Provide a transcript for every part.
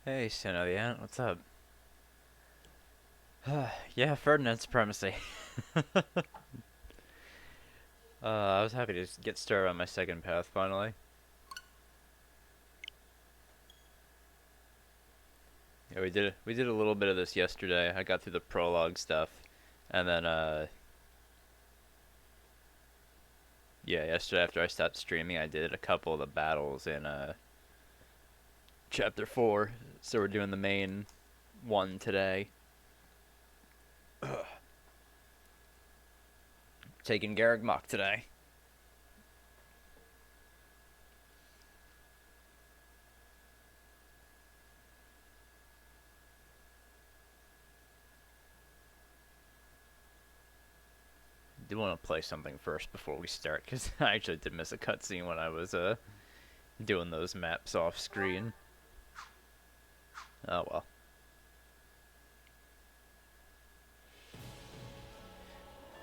Hey, Synovian, what's up? Yeah, Ferdinand supremacy. I was happy to just get started on my second path finally. Yeah, we did a little bit of this yesterday. I got through the prologue stuff, and then yeah, yesterday after I stopped streaming, I did a couple of the battles in chapter 4. So we're doing the main one today. Taking Garreg Mach today. I do want to play something first before we start, because I actually did miss a cutscene when I was doing those maps off screen. Oh well.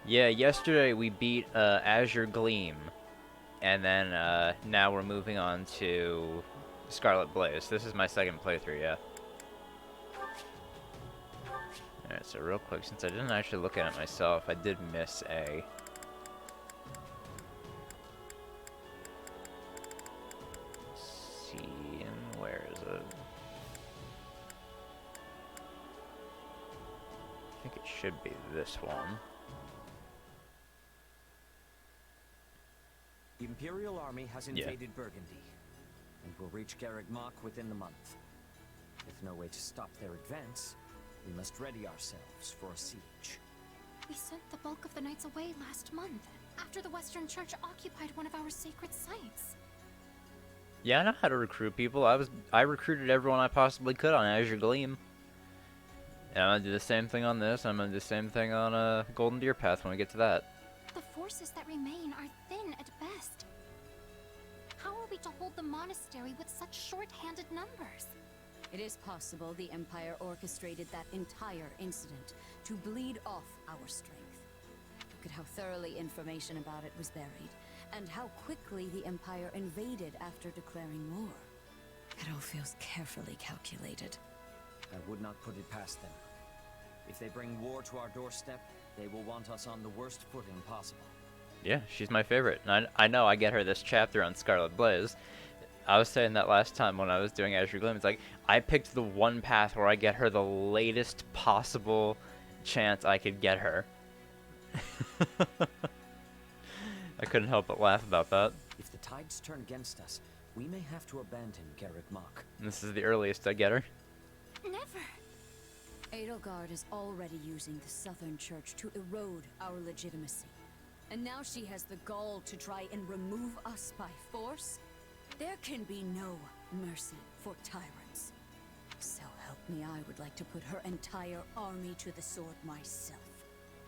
Yeah, yesterday we beat Azure Gleam, and then now we're moving on to Scarlet Blaze. This is my second playthrough, yeah. Alright, so real quick, since I didn't actually look at it myself, I did miss a... scene. Where is it? I think it should be this one. The Imperial Army has invaded Burgundy, and will reach Garreg Mach within the month. With no way to stop their advance, we must ready ourselves for a siege. We sent the bulk of the knights away last month, after the Western Church occupied one of our sacred sites. Yeah, I know how to recruit people. I recruited everyone I possibly could on Azure Gleam. And I'm gonna do the same thing on this, and I'm gonna do the same thing on Golden Deer Path when we get to that. The forces that remain are thin at best. How are we to hold the monastery with such short-handed numbers? It is possible the Empire orchestrated that entire incident to bleed off our strength. Look at how thoroughly information about it was buried, and how quickly the Empire invaded after declaring war. It all feels carefully calculated. I would not put it past them. If they bring war to our doorstep, they will want us on the worst footing possible. Yeah, she's my favorite. And I know I get her this chapter on Scarlet Blaze. I was saying that last time when I was doing Azure Gleam. It's like, I picked the one path where I get her the latest possible chance I could get her. I couldn't help but laugh about that. If the tides turn against us, we may have to abandon Garreg Mach. And this is the earliest I get her. Never! Edelgard is already using the Southern Church to erode our legitimacy. And now she has the gall to try and remove us by force? There can be no mercy for tyrants. So help me, I would like to put her entire army to the sword myself.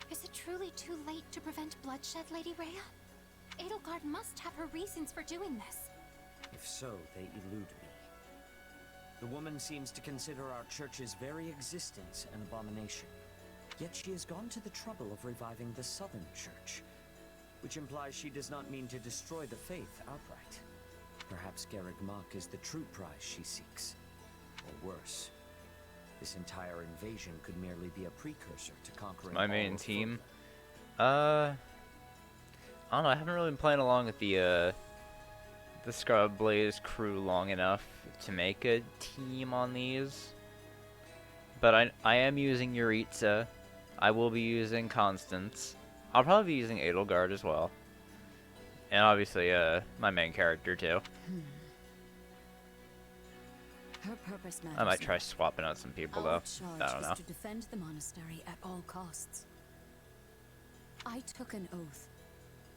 Is it truly too late to prevent bloodshed, Lady Rhea? Edelgard must have her reasons for doing this. If so, they elude me. The woman seems to consider our church's very existence an abomination. Yet she has gone to the trouble of reviving the Southern Church, which implies she does not mean to destroy the faith outright. Perhaps Garreg Mach is the true prize she seeks. Or worse, this entire invasion could merely be a precursor to conquering My main all of team. Further. I don't know, I haven't really been playing along with the Scarlet Blaze crew long enough to make a team on these. But I am using Yuritsa. I will be using Constance. I'll probably be using Edelgard as well. And obviously, my main character too. Her purpose matters. I might try swapping out some people Our though. charge I don't know. is to defend the monastery at all costs. I took an oath.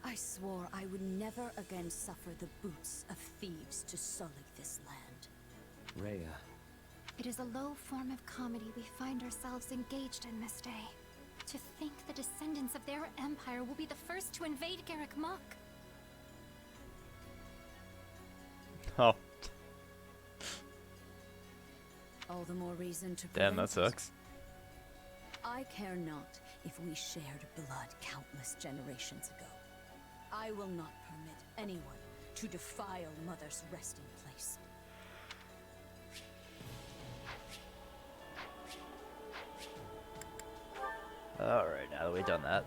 I swore I would never again suffer the boots of thieves to sully this land. Rhea, It is a low form of comedy we find ourselves engaged in this day. To think the descendants of their empire will be the first to invade Garreg Mach. Oh, All the more reason to damn, that prevent it. sucks. I care not if we shared blood countless generations ago. I will not permit anyone to defile Mother's resting place. Alright, now that we've done that.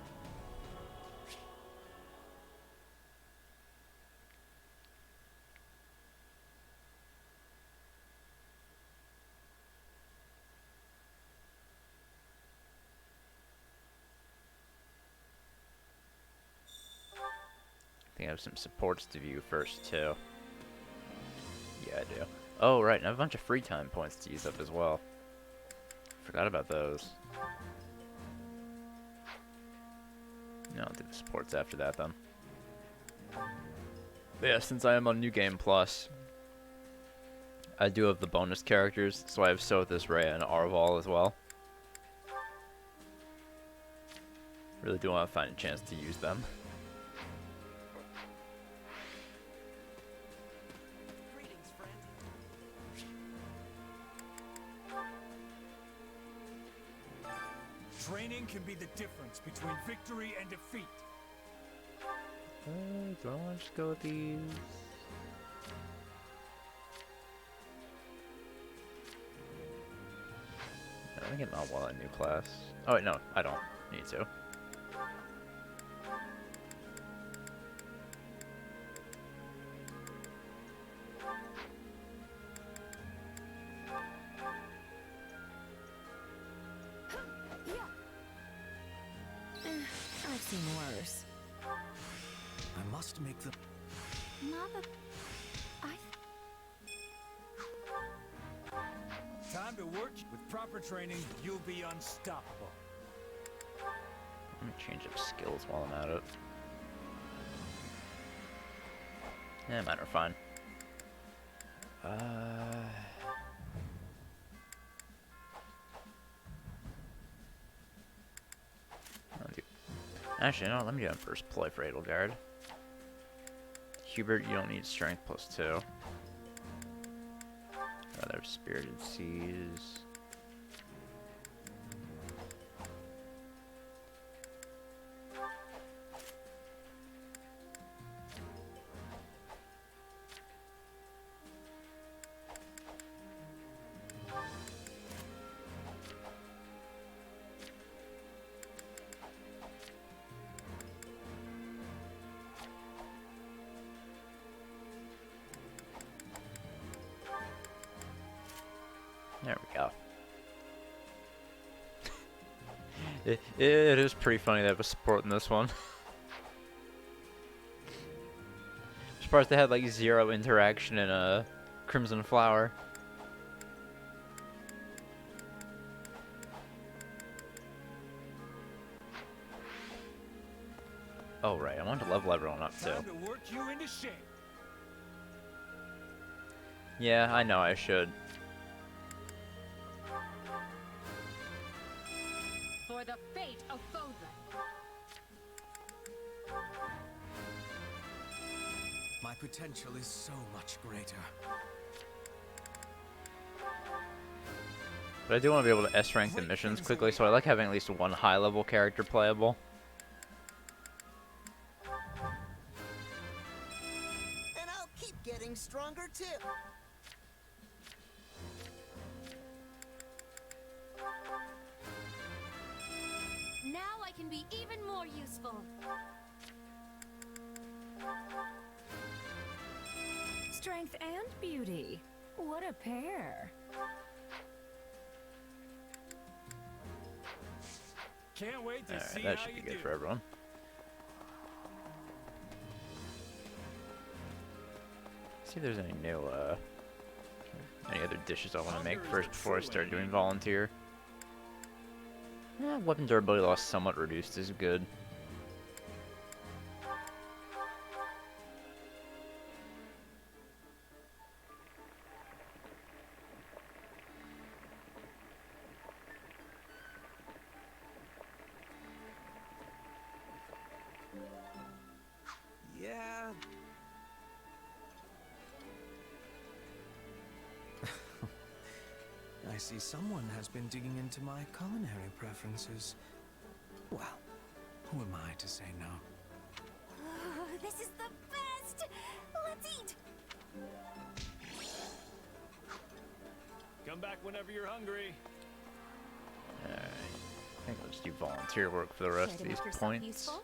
I think I have some supports to view first, too. Yeah, I do. Oh, right, and I have a bunch of free time points to use up as well. Forgot about those. No, I'll do the supports after that, then. But yeah, since I am on New Game Plus, I do have the bonus characters, so I have Sothis, Rhea, and Arval as well. Really do want to find a chance to use them. Training can be the difference between victory and defeat. Do I want to just go with these? I think I'm not well in new class. Oh wait, no, I don't need to. I've seen worse. I must make the... Mama, Time to work. With proper training, you'll be unstoppable. Let me change up skills while I'm at it. Yeah, mine are fine. Actually, no, let me do Emperor's Ploy for Edelgard. Hubert, you don't need strength +2. Other Spirited Seas. There we go. It is pretty funny they have a support in this one. I'm surprised they had like 0 interaction in a Crimson Flower. Oh right, I wanted to level everyone up too. Time to work you into shape. Yeah, I know I should. For the fate of Fodlan. My potential is so much greater. But I do want to be able to S-rank the missions quickly, so I like having at least one high-level character playable. And I'll keep getting stronger too. now I can be even more useful. Strength and beauty. What a pair. Can't wait to see Alright, that how should be you good do. for everyone. See if there's any new, any other dishes I want to make first before I start doing volunteer. Yeah, weapon durability loss somewhat reduced is good. Yeah. I see someone has been digging into my culinary preferences. Well, who am I to say no? Oh, this is the best! Let's eat! Come back whenever you're hungry. Alright, I think I'll Just do volunteer work for the rest Care of to these make yourself points. useful?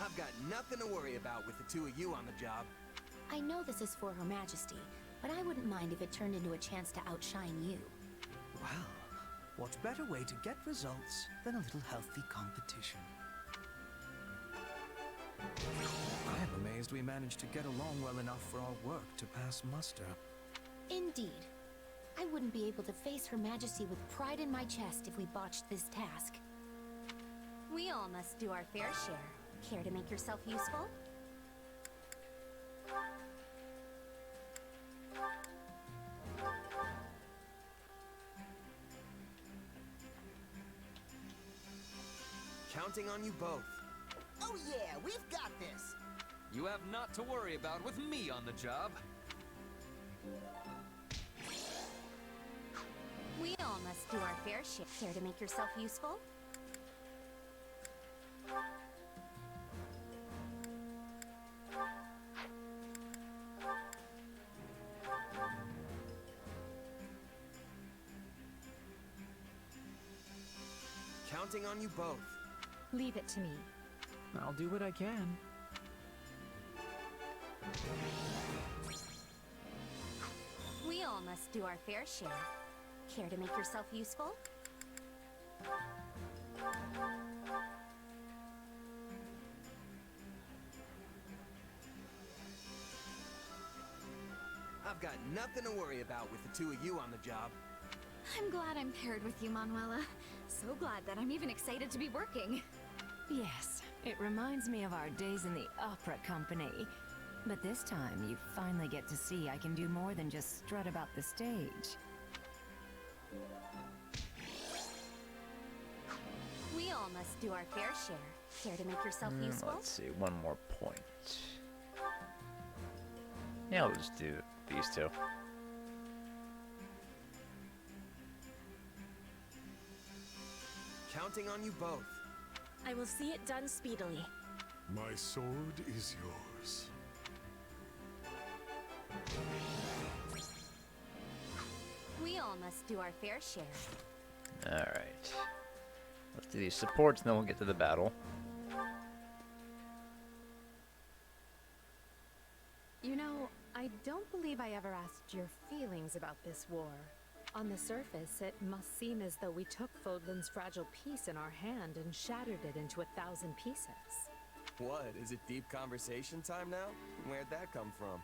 I've got nothing to worry about with the two of you on the job. I know this is for Her Majesty, but I wouldn't mind if it turned into a chance to outshine you. Well, what better way to get results than a little healthy competition? I am amazed we managed to get along well enough for our work to pass muster. Indeed. I wouldn't be able to face Her Majesty with pride in my chest if we botched this task. We all must do our fair share. Care to make yourself useful? Counting on you both. Oh yeah, we've got this! You have not to worry about with me on the job. We all must do our fair share. Care to make yourself useful? Counting on you both. Leave it to me. I'll do what I can. We all must do our fair share. Care to make yourself useful? I've got nothing to worry about with the two of you on the job. I'm glad I'm paired with you, Manuela. So glad that I'm even excited to be working. Yes, it reminds me of our days in the opera company. But this time, you finally get to see I can do more than just strut about the stage. We all must do our fair share. Care to make yourself useful? Let's see, one more point. Yeah, I'll just do these two. Counting on you both. I will see it done speedily. My sword is yours. We all must do our fair share. Alright. Let's do these supports and then we'll get to the battle. You know, I don't believe I ever asked your feelings about this war. On the surface, it must seem as though we took Fodlan's fragile piece in our hand and shattered it into 1,000 pieces. What, is it deep conversation time now? Where'd that come from?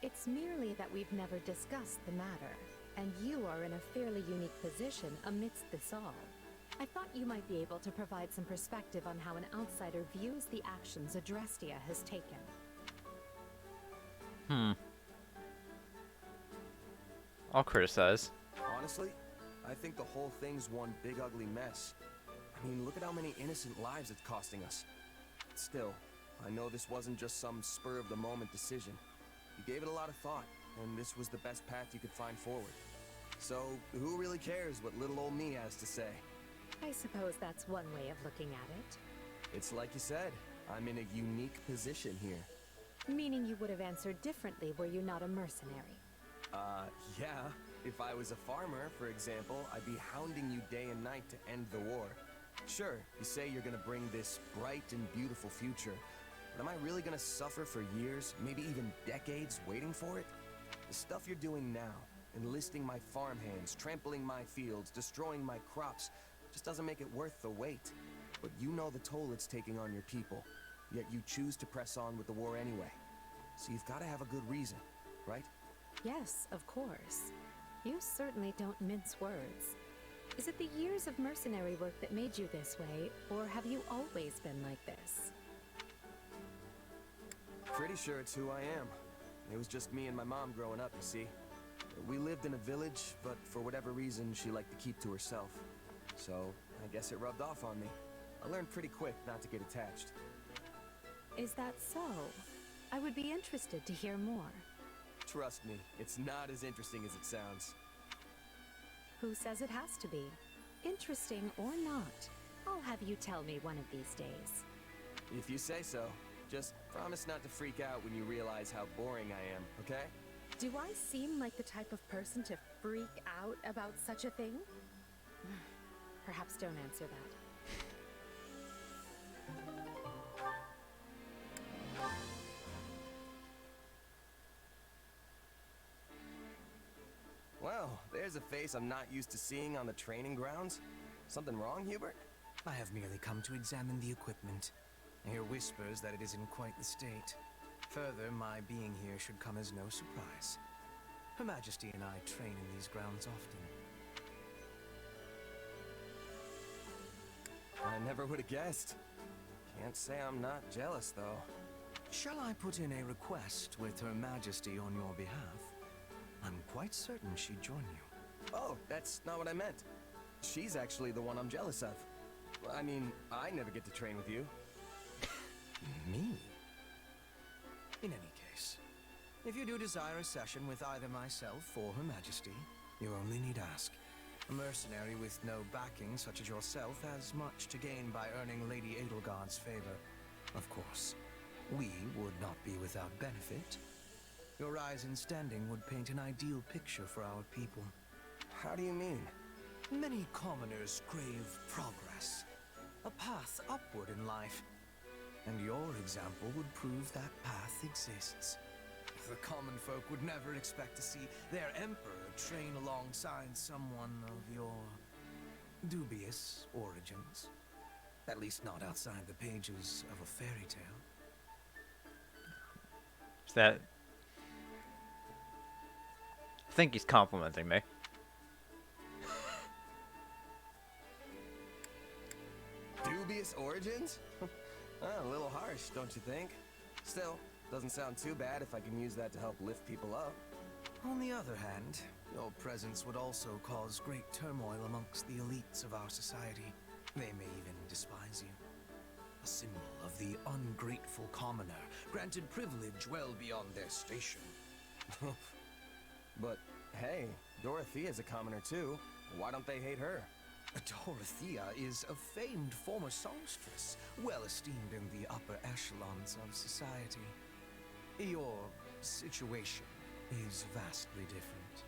It's merely that we've never discussed the matter, and you are in a fairly unique position amidst this all. I thought you might be able to provide some perspective on how an outsider views the actions Adrestia has taken. I'll criticize. Honestly, I think the whole thing's one big ugly mess. I mean, look at how many innocent lives it's costing us. Still, I know this wasn't just some spur-of-the-moment decision. You gave it a lot of thought, and this was the best path you could find forward. So, who really cares what little old me has to say? I suppose that's one way of looking at it. It's like you said, I'm in a unique position here. Meaning you would have answered differently were you not a mercenary. Yeah. If I was a farmer, for example, I'd be hounding you day and night to end the war. Sure, you say you're gonna bring this bright and beautiful future, but am I really gonna suffer for years, maybe even decades, waiting for it? The stuff you're doing now, enlisting my farmhands, trampling my fields, destroying my crops, just doesn't make it worth the wait. But you know the toll it's taking on your people, yet you choose to press on with the war anyway. So you've gotta have a good reason, right? Yes, of course. You certainly don't mince words. Is it the years of mercenary work that made you this way, or have you always been like this? Pretty sure it's who I am. It was just me and my mom growing up, you see. We lived in a village, but for whatever reason, she liked to keep to herself. So, I guess it rubbed off on me. I learned pretty quick not to get attached. Is that so? I would be interested to hear more. Trust me, it's not as interesting as it sounds. Who says it has to be? Interesting or not, I'll have you tell me one of these days. If you say so. Just promise not to freak out when you realize how boring I am, okay? Do I seem like the type of person to freak out about such a thing? Perhaps don't answer that. Well, there's a face I'm not used to seeing on the training grounds. Something wrong, Hubert? I have merely come to examine the equipment. I hear whispers that it is in quite the state. Further, my being here should come as no surprise. Her Majesty and I train in these grounds often. I never would have guessed. Can't say I'm not jealous, though. Shall I put in a request with Her Majesty on your behalf? I'm quite certain she'd join you. Oh, that's not what I meant. She's actually the one I'm jealous of. I mean, I never get to train with you. Me? In any case, if you do desire a session with either myself or Her Majesty, you only need ask. A mercenary with no backing such as yourself has much to gain by earning Lady Edelgard's favor. Of course, we would not be without benefit. Your rise in standing would paint an ideal picture for our people. How do you mean? Many commoners crave progress, a path upward in life. And your example would prove that path exists. The common folk would never expect to see their emperor train alongside someone of your dubious origins. At least not outside the pages of a fairy tale. Is that... I think he's complimenting me. Dubious origins? A little harsh, don't you think? Still, doesn't sound too bad if I can use that to help lift people up. On the other hand, your presence would also cause great turmoil amongst the elites of our society. They may even despise you. A symbol of the ungrateful commoner, granted privilege well beyond their station. But hey, Dorothea's a commoner too. Why don't they hate her? Dorothea is a famed former songstress, well esteemed in the upper echelons of society. Your situation is vastly different.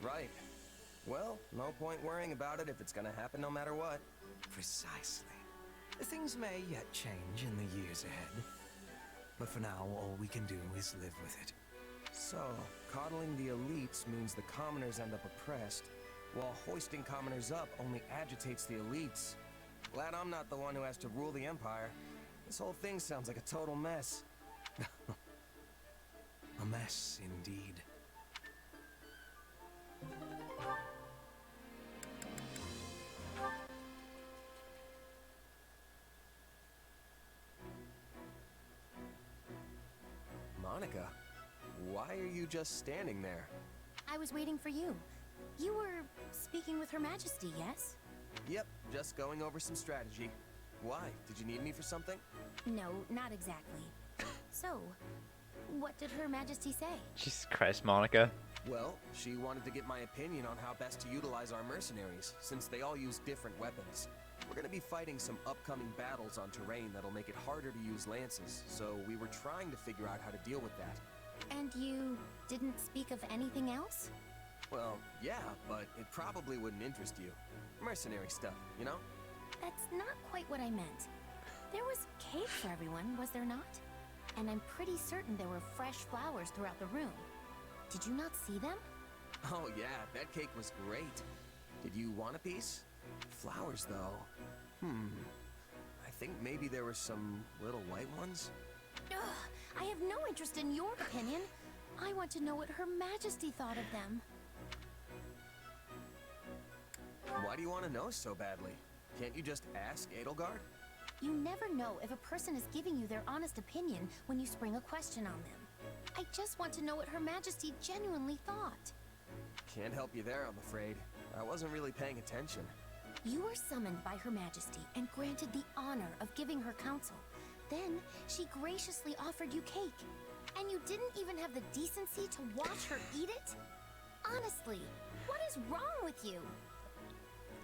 Right. Well, no point worrying about it if it's gonna happen no matter what. Precisely. Things may yet change in the years ahead. But for now, all we can do is live with it. So, coddling the elites means the commoners end up oppressed, while hoisting commoners up only agitates the elites. Glad I'm not the one who has to rule the empire. This whole thing sounds like a total mess. A mess, indeed. Monica, why are you just standing there? I was waiting for you. You were speaking with Her Majesty, yes? Yep, just going over some strategy. Why? Did you need me for something? No, not exactly. So, what did Her Majesty say? Jesus Christ, Monica. Well, she wanted to get my opinion on how best to utilize our mercenaries, since they all use different weapons. We're gonna be fighting some upcoming battles on terrain that'll make it harder to use lances, so we were trying to figure out how to deal with that. And you didn't speak of anything else? Well, yeah, but it probably wouldn't interest you. Mercenary stuff, you know? That's not quite what I meant. There was cake for everyone, was there not? And I'm pretty certain there were fresh flowers throughout the room. Did you not see them? Oh yeah, that cake was great. Did you want a piece? Flowers, though. I think maybe there were some little white ones? Ugh, I have no interest in your opinion. I want to know what Her Majesty thought of them. Why do you want to know so badly? Can't you just ask Edelgard? You never know if a person is giving you their honest opinion when you spring a question on them. I just want to know what Her Majesty genuinely thought. Can't help you there, I'm afraid. I wasn't really paying attention. You were summoned by Her Majesty and granted the honor of giving her counsel. Then, she graciously offered you cake. And you didn't even have the decency to watch her eat it? Honestly, what is wrong with you?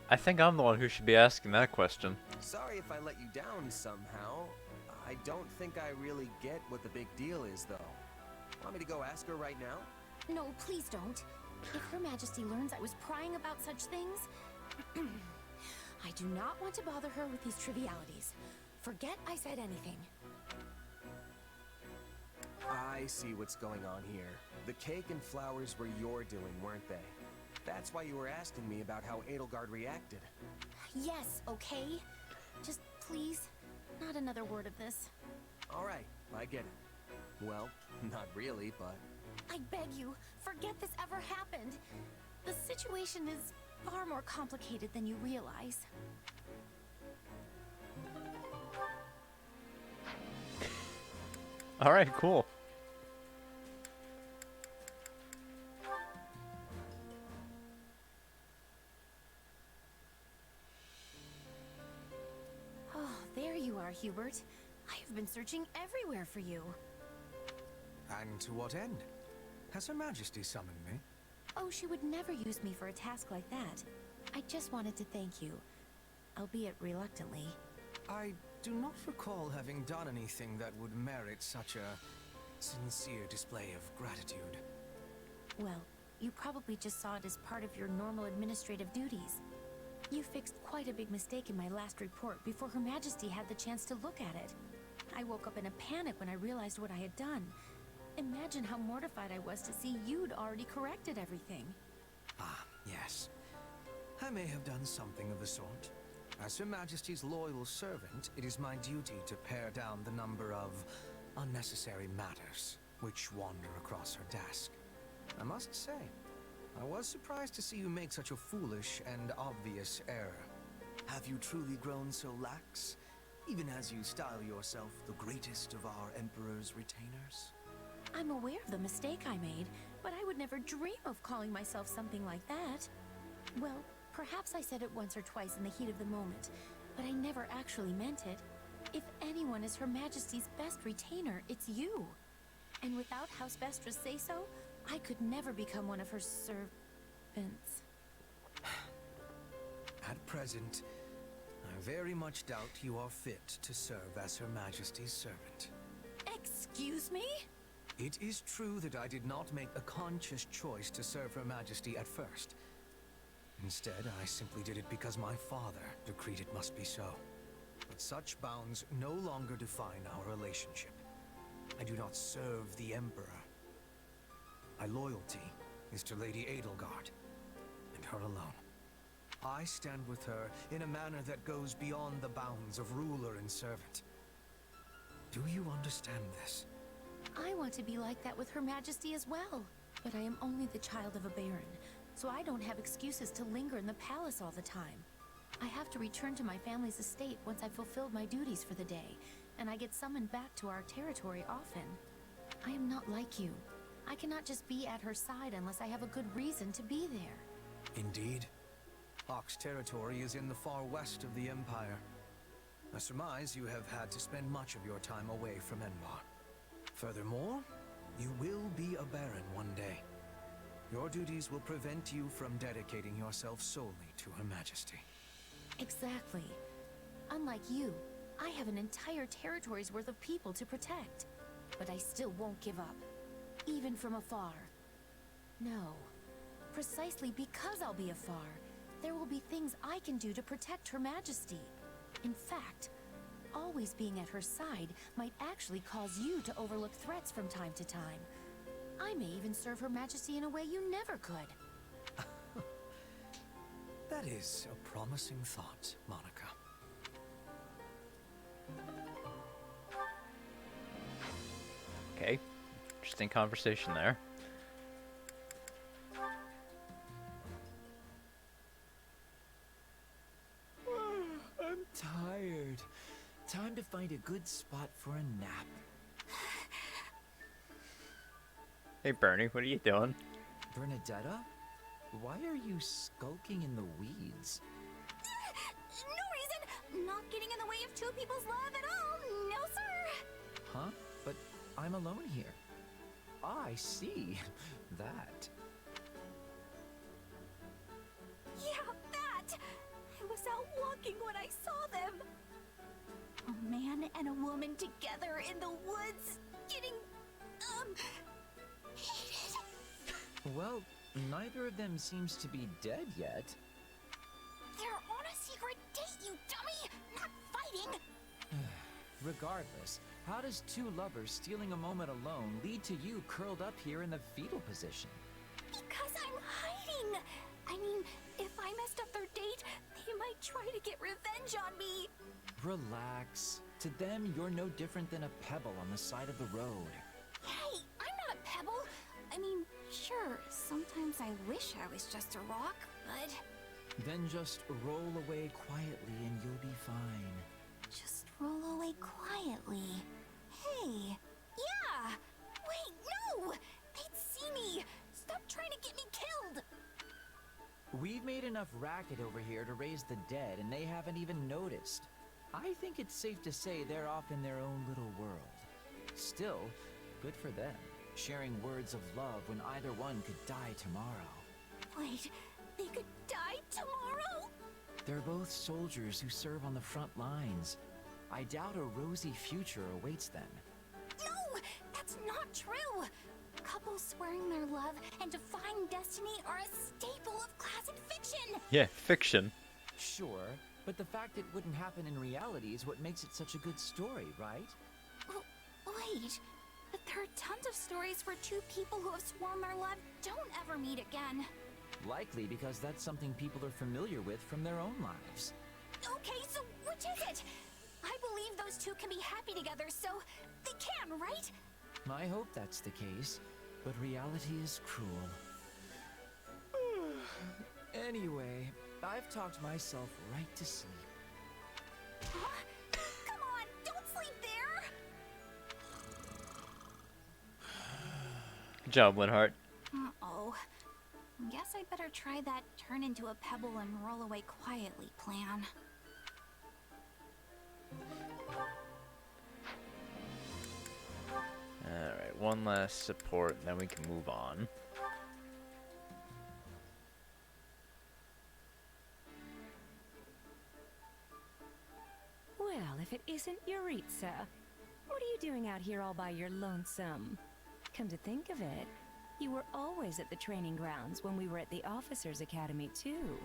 I think I'm the one who should be asking that question. Sorry if I let you down somehow. I don't think I really get what the big deal is, though. Want me to go ask her right now? No, please don't. If Her Majesty learns I was prying about such things, I do not want to bother her with these trivialities. Forget I said anything. I see what's going on here. The cake and flowers were your doing, weren't they? That's why you were asking me about how Edelgard reacted. Yes, okay? Just please, not another word of this. All right, I get it. Well, not really, but... I beg you, forget this ever happened. The situation is far more complicated than you realize. Alright, cool. Oh, there you are, Hubert. I have been searching everywhere for you. And to what end? Has Her Majesty summoned me? Oh, she would never use me for a task like that. I just wanted to thank you, albeit reluctantly. I do not recall having done anything that would merit such a sincere display of gratitude. Well, you probably just saw it as part of your normal administrative duties. You fixed quite a big mistake in my last report before Her Majesty had the chance to look at it. I woke up in a panic when I realized what I had done. Imagine how mortified I was to see you'd already corrected everything. Ah, yes. I may have done something of the sort. As Her Majesty's loyal servant, it is my duty to pare down the number of unnecessary matters which wander across her desk. I must say, I was surprised to see you make such a foolish and obvious error. Have you truly grown so lax, even as you style yourself the greatest of our Emperor's retainers? I'm aware of the mistake I made, but I would never dream of calling myself something like that. Well, perhaps I said it once or twice in the heat of the moment, but I never actually meant it. If anyone is Her Majesty's best retainer, it's you. And without House Vestra's say-so, I could never become one of her servants. At present, I very much doubt you are fit to serve as Her Majesty's servant. Excuse me? It is true that I did not make a conscious choice to serve Her Majesty at first. Instead, I simply did it because my father decreed it must be so. But such bounds no longer define our relationship. I do not serve the Emperor. My loyalty is to Lady Edelgard, and her alone. I stand with her in a manner that goes beyond the bounds of ruler and servant. Do you understand this? I want to be like that with Her Majesty as well. But I am only the child of a baron, so I don't have excuses to linger in the palace all the time. I have to return to my family's estate once I've fulfilled my duties for the day, and I get summoned back to our territory often. I am not like you. I cannot just be at her side unless I have a good reason to be there. Indeed. Hawk's territory is in the far west of the Empire. I surmise you have had to spend much of your time away from Envar. Furthermore, you will be a baron one day. Your duties will prevent you from dedicating yourself solely to Her Majesty. Exactly. Unlike you, I have an entire territory's worth of people to protect. But I still won't give up, even from afar. No. Precisely because I'll be afar, there will be things I can do to protect Her Majesty. In fact, always being at her side might actually cause you to overlook threats from time to time. I may even serve Her Majesty in a way you never could. That is a promising thought, Monica. Okay. Interesting conversation there. I'm tired. Time to find a good spot for a nap. Hey Bernie, what are you doing? Bernadetta? Why are you skulking in the weeds? No reason! Not getting in the way of two people's love at all! No, sir! Huh? But I'm alone here. I see. That. Yeah, that! I was out walking when I saw them! Oh man and a woman together in the woods, getting, hated. Well, neither of them seems to be dead yet. They're on a secret date, you dummy! Not fighting! Regardless, how does two lovers stealing a moment alone lead to you curled up here in the fetal position? Because I'm hiding! I mean, if I messed up their date, they might try to get revenge on me! Relax. To them, you're no different than a pebble on the side of the road. Hey, I'm not a pebble! I mean, sure, sometimes I wish I was just a rock, but... Then just roll away quietly and you'll be fine. Just roll away quietly. Hey! Yeah! Wait, no! They'd see me! Stop trying to get me killed! We've made enough racket over here to raise the dead, and they haven't even noticed. I think it's safe to say they're off in their own little world. Still, good for them, sharing words of love when either one could die tomorrow. Wait, they could die tomorrow? They're both soldiers who serve on the front lines. I doubt a rosy future awaits them. No! That's not true! Couples swearing their love and defying destiny are a staple of classic fiction! Yeah, fiction. Sure, but the fact it wouldn't happen in reality is what makes it such a good story, right? Wait, but there are tons of stories where two people who have sworn their love don't ever meet again. Likely because that's something people are familiar with from their own lives. Okay, so which is it? I believe those two can be happy together, so they can, right? I hope that's the case, but reality is cruel. Anyway, I've talked myself right to sleep. Huh? Come on, don't sleep there! Good job, Winhart. Uh-oh. Guess I'd better try that turn into a pebble and roll away quietly plan. Alright, one last support, and then we can move on. Well, if it isn't Yuritsa. What are you doing out here all by your lonesome? Come to think of it, you were always at the training grounds when we were at the Officers' Academy, too.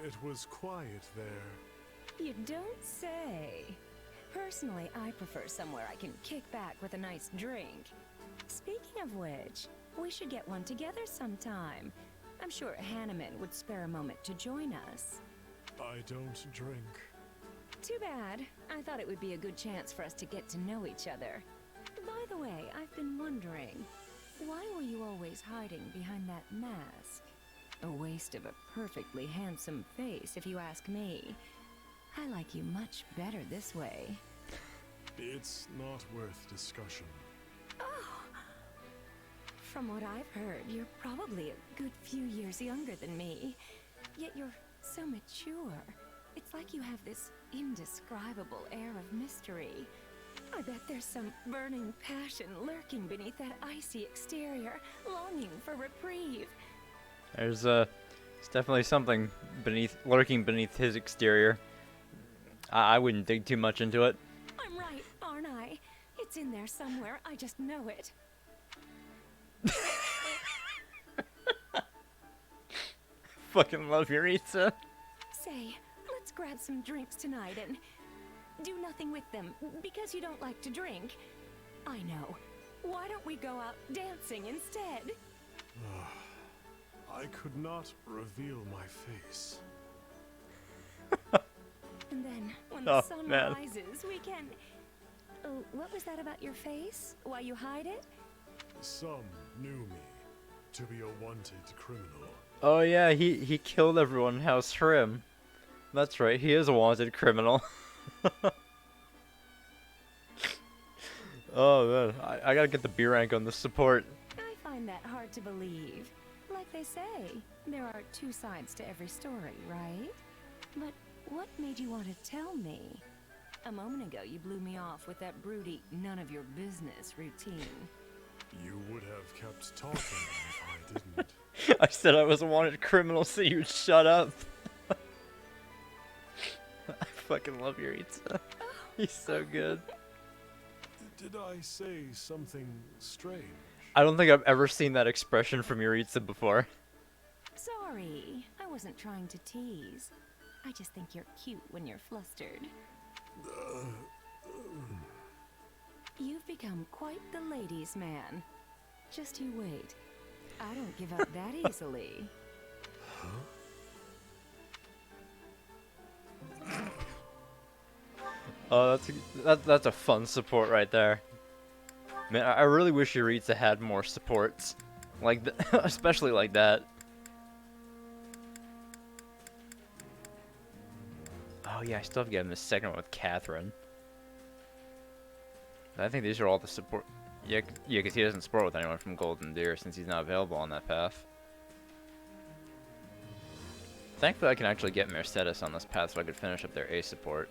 It was quiet there. You don't say. Personally, I prefer somewhere I can kick back with a nice drink. Speaking of which, we should get one together sometime. I'm sure Hanneman would spare a moment to join us. I don't drink. Too bad. I thought it would be a good chance for us to get to know each other. By the way, I've been wondering, why were you always hiding behind that mask? A waste of a perfectly handsome face, if you ask me. I like you much better this way. It's not worth discussion. Oh! From what I've heard, you're probably a good few years younger than me. Yet you're so mature. It's like you have this indescribable air of mystery. I bet there's some burning passion lurking beneath that icy exterior, longing for reprieve. There's definitely something lurking beneath his exterior. I wouldn't dig too much into it. I'm right, aren't I? It's in there somewhere, I just know it. Fucking love Yuritsa. Say, let's grab some drinks tonight and do nothing with them, because you don't like to drink. I know. Why don't we go out dancing instead? I could not reveal my face. And then, when the sun rises, we can... Oh, what was that about your face? Why you hide it? Some knew me to be a wanted criminal. Oh yeah, he killed everyone in House Trim. That's right, he is a wanted criminal. Oh man, I gotta get the B rank on this support. I find that hard to believe. Like they say, there are two sides to every story, right? But what made you want to tell me? A moment ago, you blew me off with that broody, none of your business routine. You would have kept talking if I didn't. I said I was a wanted criminal, so you'd shut up. I fucking love Yuritsa. Oh, He's so good. Did I say something strange? I don't think I've ever seen that expression from Yuritsa before. Sorry, I wasn't trying to tease. I just think you're cute when you're flustered. You've become quite the ladies' man. Just you wait. I don't give up that easily. Oh, that's a fun support right there. Man, I really wish Yuritsa had more supports, like especially like that. Oh yeah, I still have to get him the second one with Catherine. I think these are all the support. Yeah, because he doesn't support with anyone from Golden Deer since he's not available on that path. Thankfully, I can actually get Mercedes on this path so I could finish up their A support.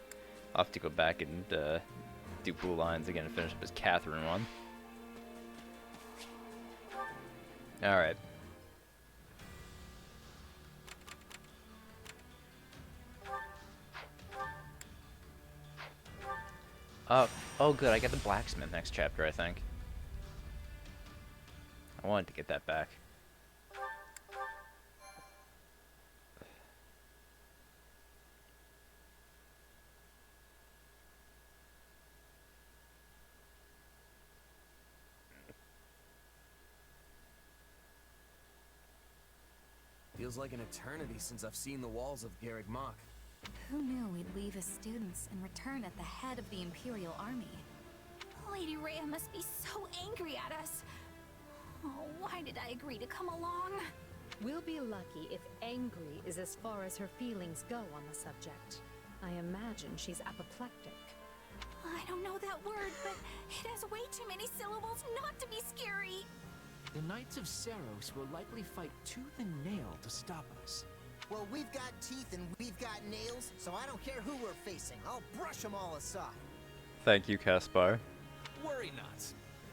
I'll have to go back and do Blue Lines again to finish up his Catherine one. Alright. Oh good, I get the blacksmith next chapter, I think. I wanted to get that back. Feels like an eternity since I've seen the walls of Garreg Mach. Who knew we'd leave as students and return at the head of the Imperial Army? Lady Rhea must be so angry at us. Oh, why did I agree to come along? We'll be lucky if angry is as far as her feelings go on the subject. I imagine she's apoplectic. I don't know that word, but it has way too many syllables not to be scary. The Knights of Saros will likely fight tooth and nail to stop us. Well, we've got teeth and we've got nails, so I don't care who we're facing. I'll brush them all aside. Thank you, Caspar. Worry not.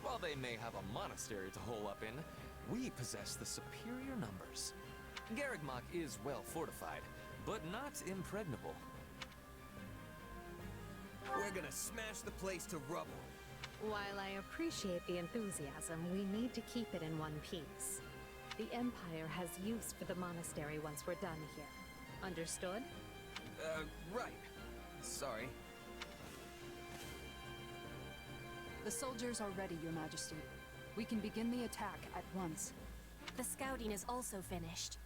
While they may have a monastery to hole up in, we possess the superior numbers. Garreg Mach is well fortified, but not impregnable. We're gonna smash the place to rubble. While I appreciate the enthusiasm, we need to keep it in one piece. The Empire has use for the monastery once we're done here. Understood? Right. Sorry. The soldiers are ready, Your Majesty. We can begin the attack at once. The scouting is also finished.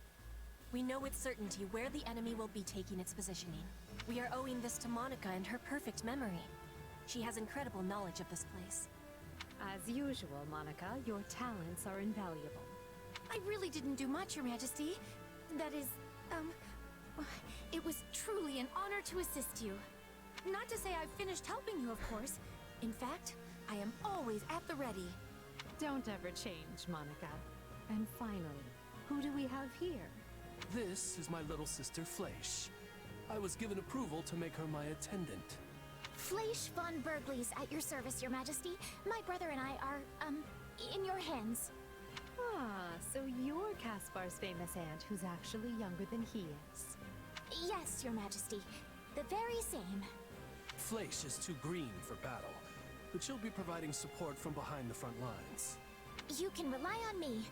We know with certainty where the enemy will be taking its positioning. We are owing this to Monica and her perfect memory. She has incredible knowledge of this place. As usual, Monica, your talents are invaluable. I really didn't do much, Your Majesty. That is, it was truly an honor to assist you. Not to say I've finished helping you, of course. In fact, I am always at the ready. Don't ever change, Monica. And finally, who do we have here? This is my little sister, Fleisch. I was given approval to make her my attendant. Fleisch von Bergley's at your service, Your Majesty. My brother and I are, in your hands. Ah, so you're Caspar's famous aunt who's actually younger than he is. Yes, Your Majesty. The very same. Fleisch is too green for battle, but she'll be providing support from behind the front lines. You can rely on me.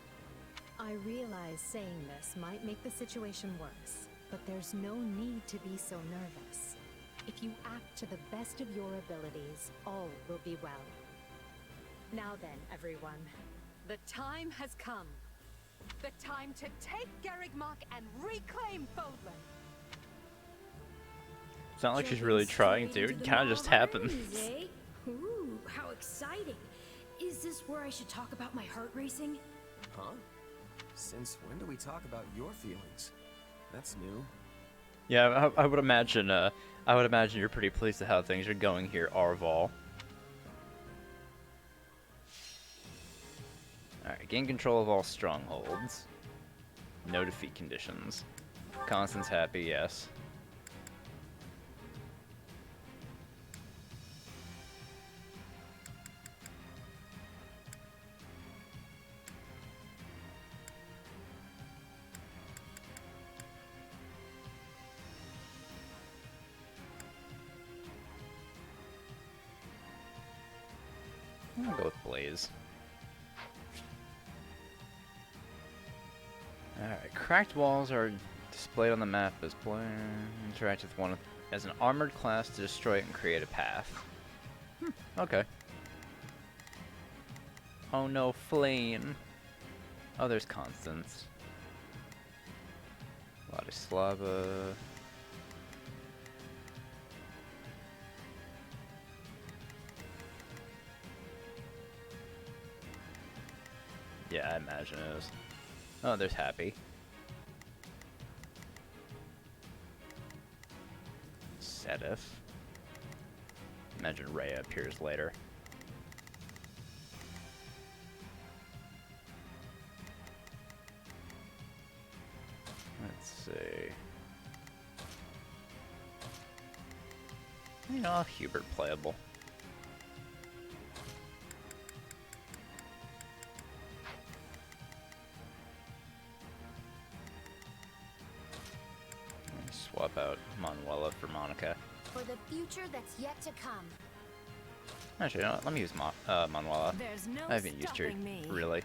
I realize saying this might make the situation worse, but there's no need to be so nervous. If you act to the best of your abilities, all will be well. Now then, everyone, the time has come. The time to take Garreg Mach and reclaim Fodlan. It's not like she's really trying to. It kind of just happens. Eh? Ooh, how exciting. Is this where I should talk about my heart racing? Huh? Since when do we talk about your feelings? That's new. Yeah, I would imagine. I would imagine you're pretty pleased with how things are going here, Arval. Alright, gain control of all strongholds. No defeat conditions. Constance happy, yes. gonna go with Blaze. Alright, cracked walls are displayed on the map as player interact with one as an armored class to destroy it and create a path. Okay. Oh no, flame. Oh, there's constants. Vladislava. Yeah, I imagine it is. Oh, there's Happy. Sedif. Imagine Rhea appears later. Let's see. You know, Hubert playable. Swap out Manuela for Monica. For the future that's yet to come. Actually, you know what? Let me use Manuela. There's no I haven't used her stopping me. really.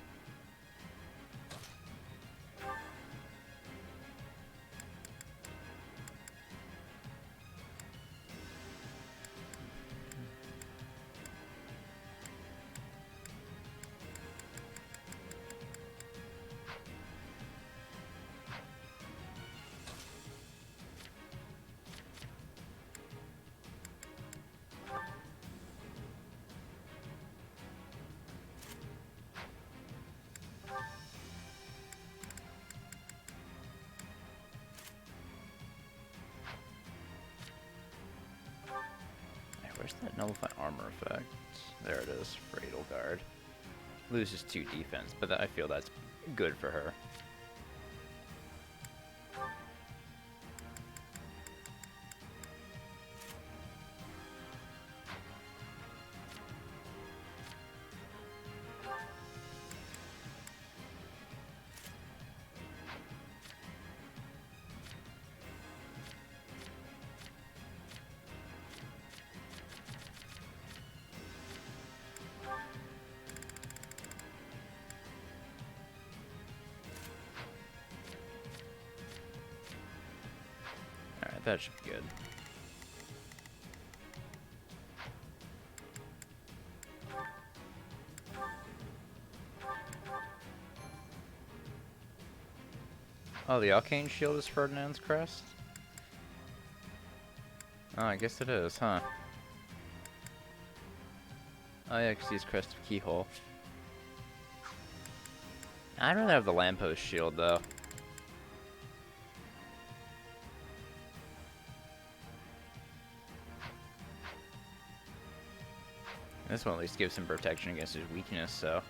Where's that nullify armor effect? There it is, for Edelgard. Loses 2 defense, but I feel that's good for her. That should be good. Oh, the Arcane Shield is Ferdinand's crest? Oh, I guess it is, huh? Oh yeah, because he's crest of Keyhole. I'd rather have the Lamppost Shield, though. This one at least gives him protection against his weakness, so.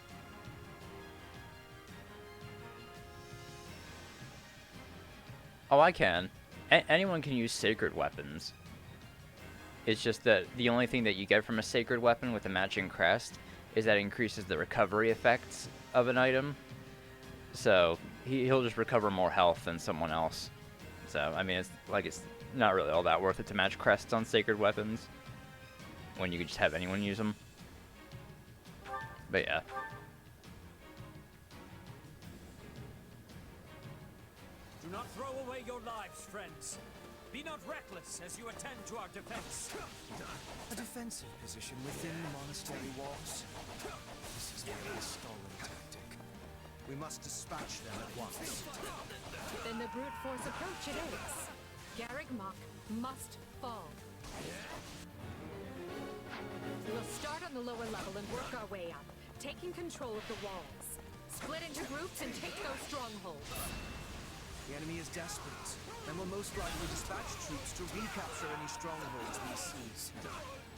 Oh, I can. Anyone can use sacred weapons. It's just that the only thing that you get from a sacred weapon with a matching crest is that it increases the recovery effects of an item. So he'll just recover more health than someone else. So, I mean, it's not really all that worth it to match crests on sacred weapons when you could just have anyone use them. But yeah. Do not throw away your lives, friends. Be not reckless as you attend to our defense. A defensive position within the monastery walls. This is merely a stalling tactic. We must dispatch them at once. Then the brute force approach it is. Garrick Mach must fall. We'll start on the lower level and work our way up, taking control of the walls. Split into groups and take those strongholds. The enemy is desperate, and will most likely dispatch troops to recapture any strongholds we seize.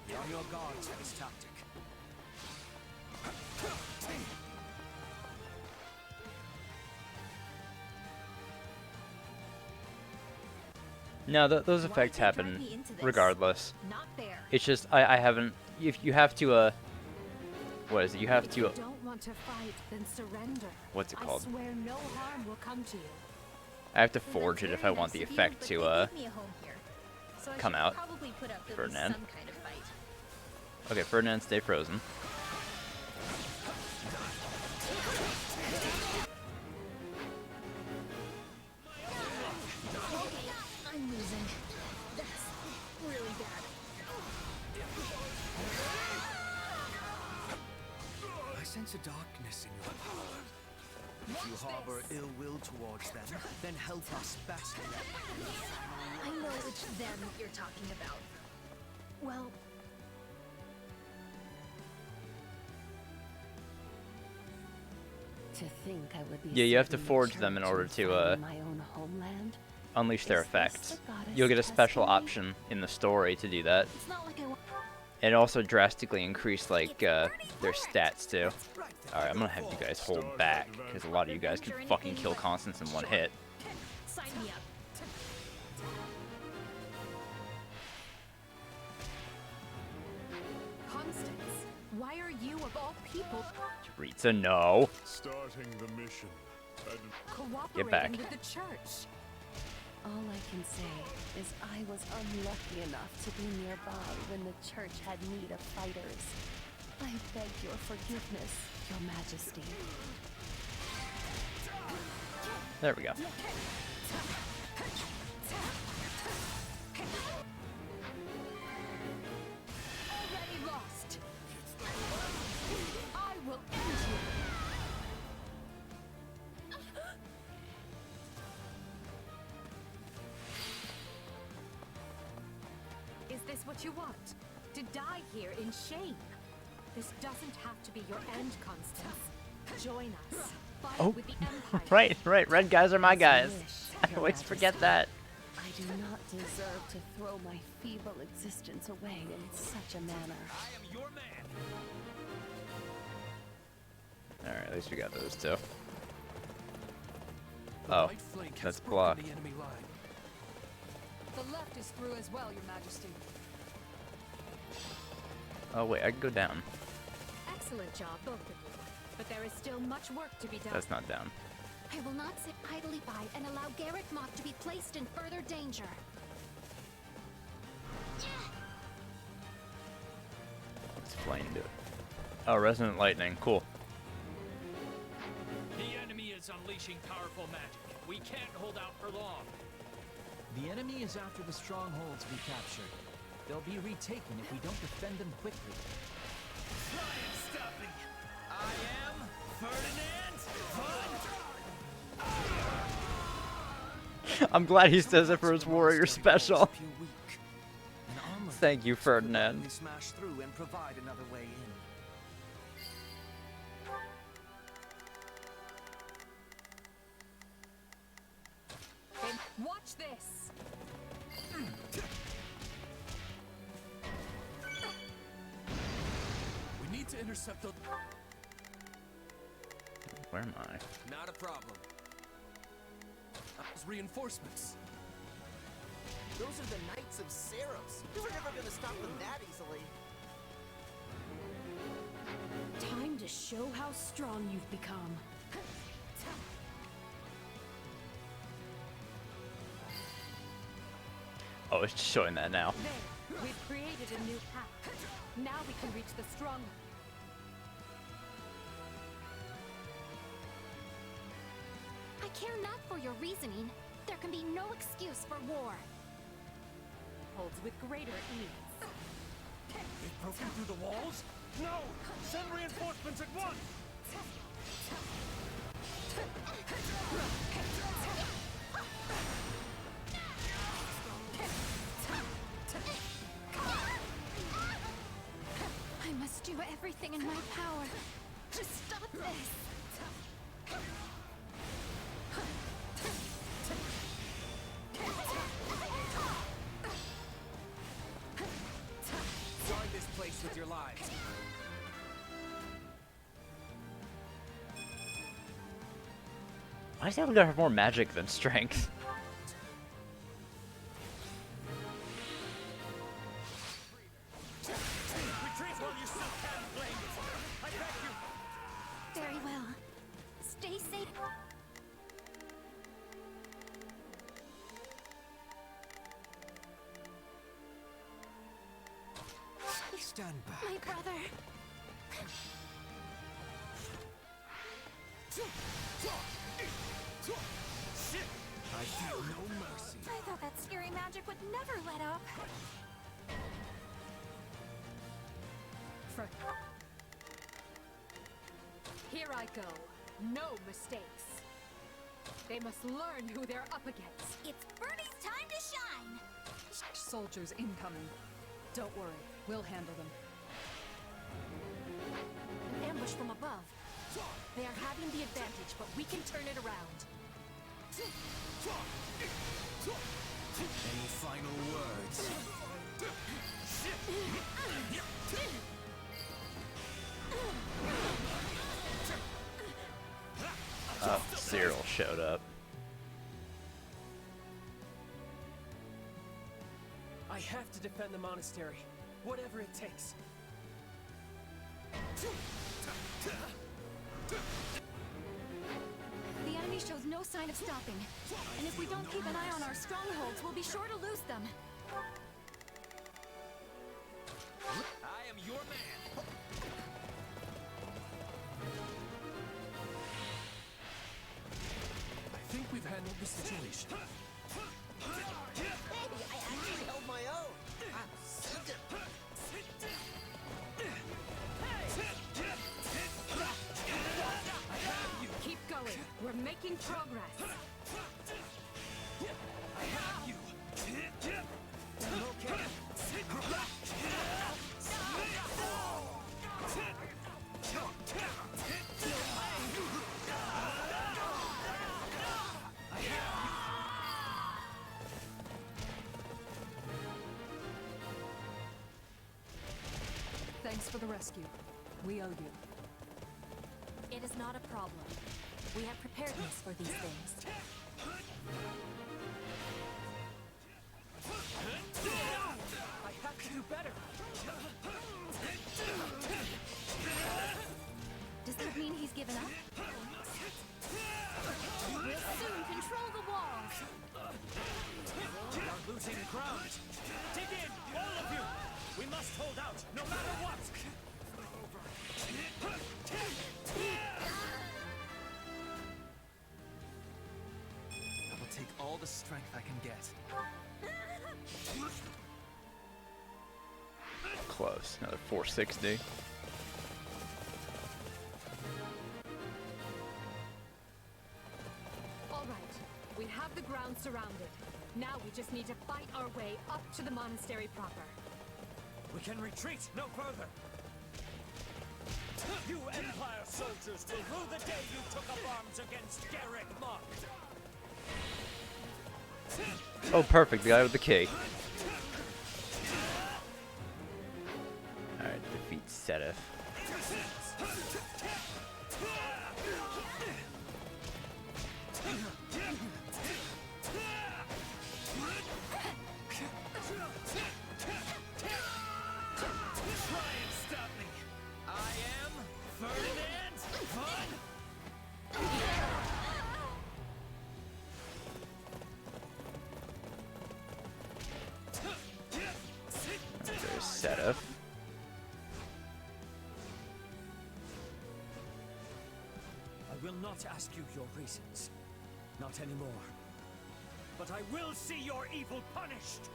Be on your guards for this tactic. No, those effects happen regardless. Not fair. It's just I haven't. If you have to what is it? You have to. If you don't want to fight, then surrender. What's it called? I swear no harm will come to you. I have to forge it if I want the effect to come out. Probably put up Ferdinand. some kind of fight. Okay, Ferdinand, stay frozen. to darkness in your power. If you harbor ill will towards them, then help us battle them. I know which them you're talking about. Well, to think I would be Yeah, you have to serving the forge them in church order and to fighting my own homeland. unleash their Is this effects. the goddess You'll get a special testing me? option in the story to do that. It's not like I want. And also drastically increase like their stats too. Alright, I'm gonna have you guys hold back because a lot of you guys can fucking kill Constance in one hit. sign me up. Constance, why are you of all people Rita, no. Starting the mission. cooperating back. with the church? All I can say is I was unlucky enough to be nearby when the church had need of fighters. I beg your forgiveness, Your Majesty. There we go. Already lost. I will end you. Is this what you want? To die here in shame? This doesn't have to be your end, Constance. Join us. Fight Oh, with the Empire. right. Red guys are my guys. I always forget that. I do not deserve to throw my feeble existence away in such a manner. I am your man. Alright, at least we got those two. Oh, that's blocked. The left is through as well, Your Majesty. Oh wait, I can go down. Excellent job, both of you. But there is still much work to be done. That's not down. I will not sit idly by and allow Garrett Mock to be placed in further danger. Let's flame do it. Oh, Resonant Lightning, cool. The enemy is unleashing powerful magic. We can't hold out for long. The enemy is after the strongholds we captured. They'll be retaken if we don't defend them quickly. Try and stop me. I am Ferdinand Von. I'm glad he says it for his warrior special. Thank you, Ferdinand. Smash through and provide another way in. Watch this! We need to intercept the... Where am I? Not a problem. Reinforcements. Those are the Knights of Saros. We were never gonna stop them that easily. Time to show how strong you've become. Oh, it's just showing that now. There, we've created a new path. Now we can reach the strong. I care not for your reasoning. There can be no excuse for war. Holds with greater ease. They've broken through the walls? No! Send reinforcements at once! I must do everything in my power to stop this. Join this place with your lives. Why does he have more magic than strength? Retreat while you still can, Flame! I beg you! Very well. Stay safe. Stand back. My brother. I feel no mercy. I thought that scary magic would never let up. Here I go. No mistakes. They must learn who they're up against. It's Birdie's time to shine! Soldiers incoming. Don't worry, we'll handle them. An ambush from above. They are having the advantage, but we can turn it around. Any final words? Cyril showed up. I have to defend the monastery, whatever it takes. The enemy shows no sign of stopping. And if we don't keep an eye on our strongholds, we'll be sure to lose them. I am your man. I think we've handled the situation. Hey, I actually held my own. I'm sick of Keep going. We're making progress. I have you. Okay. Thanks for the rescue. We owe you. It is not a problem. We have preparedness for these things. I have to do better. Does that mean he's given up? We'll soon control the walls! We are losing ground. Dig in, all of you. We must hold out, no matter what. I will take all the strength I can get. Close. Another 460. All right. We have the ground surrounded. Now we just need to fight our way up to the monastery proper. We can retreat no further. You Empire soldiers will rue the day you took up arms against Garrick Mock. Oh, perfect. The guy with the key. Alright, defeat Sedith. There's Sedith. I will not ask you your reasons. Not anymore. But I will see your evil punished!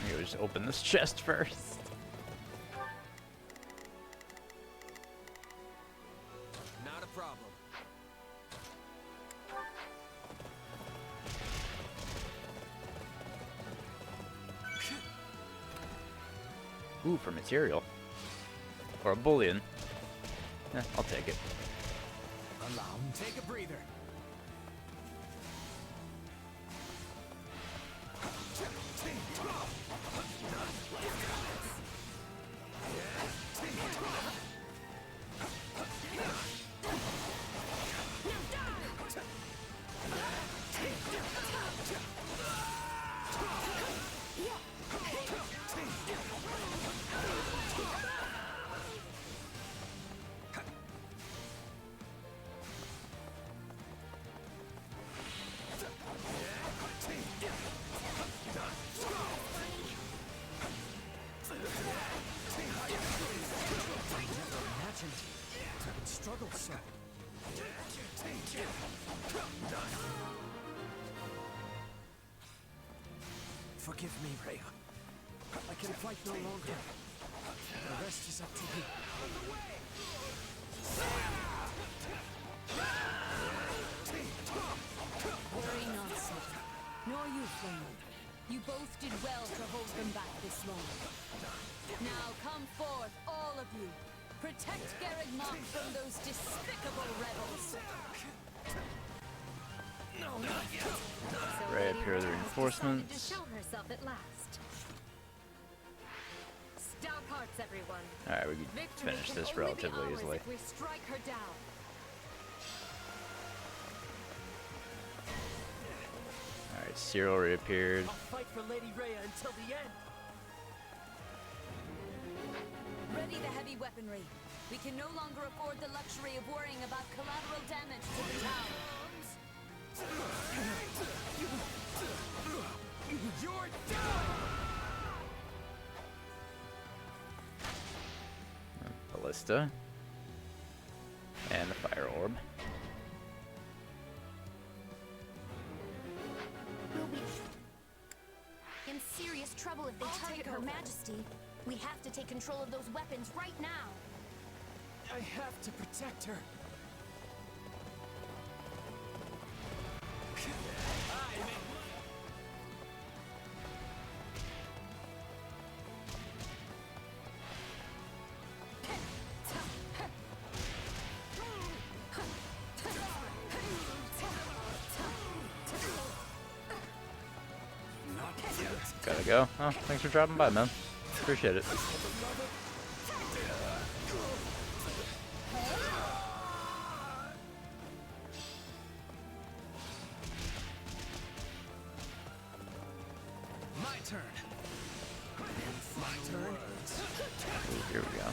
You just open this chest first. Not a problem. Ooh, for material. Or a bullion. Eh, I'll take it. Allow me. Take a breather. Struggle so. Forgive me, Rhea. I can fight no longer. The rest is up to you. Worry not, Satan. Nor you, Flame. You both did well to hold them back this long. Now come forth, all of you. Protect Garreg Mach from those despicable rebels. No, not yet. Right up here are the reinforcements. To show herself at last. Stout hearts, everyone. Alright, we can Victory finish can this only be relatively ours easily. if we strike her down. Alright, Cyril reappeared. I'll fight for Lady Rhea until the end. Ready the heavy weaponry. We can no longer afford the luxury of worrying about collateral damage to the town. You're done! Ballista. And the fire orb. We'll be in serious trouble if they target Her Majesty. We have to take control of those weapons right now. I have to protect her. Gotta go. Oh, thanks for dropping by, man. Appreciate it. My turn. My turn. Ooh, here we go.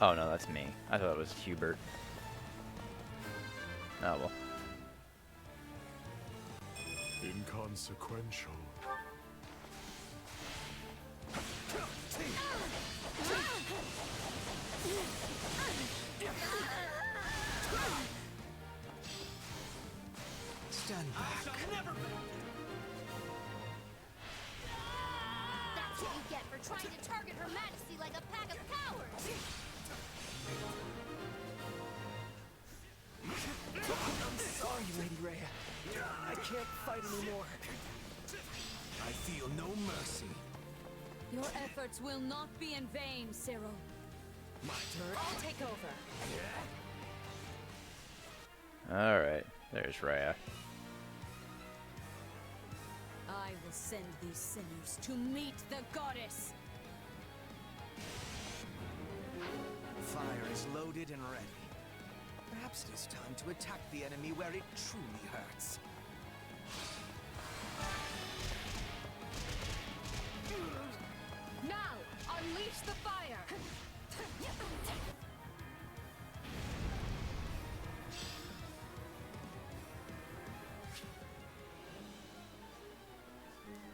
Oh no, that's me. I thought it was Hubert. Oh well. Inconsequential. Stand back. That's what you get for trying to target Her Majesty like a pack of cowards. I'm sorry, Lady Rhea. I can't fight anymore. I feel no mercy. Your efforts will not be in vain, Cyril. My turn. I'll take over. Alright, there's Rhea. I will send these sinners to meet the goddess. Fire is loaded and ready. Perhaps it is time to attack the enemy where it truly hurts. Now, unleash the fire!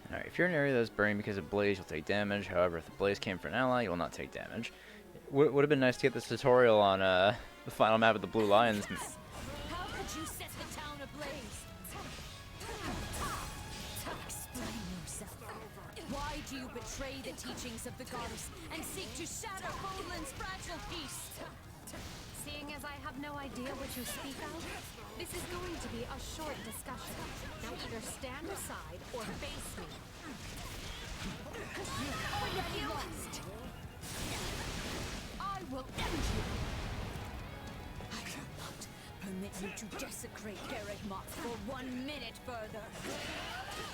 Alright, if you're in an area that's burning because of blaze, you'll take damage. However, if the blaze came from an ally, you will not take damage. Would have been nice to get this tutorial on the final map of the Blue Lions. How could you set the town ablaze? Explain yourself. Why do you betray the teachings of the goddess and seek to shatter Fodlan's fragile peace? Seeing as I have no idea what you speak of, this is going to be a short discussion. Now either stand aside or face me. You lost. I will end you! I will not permit you to desecrate Garreg Mach for 1 minute further.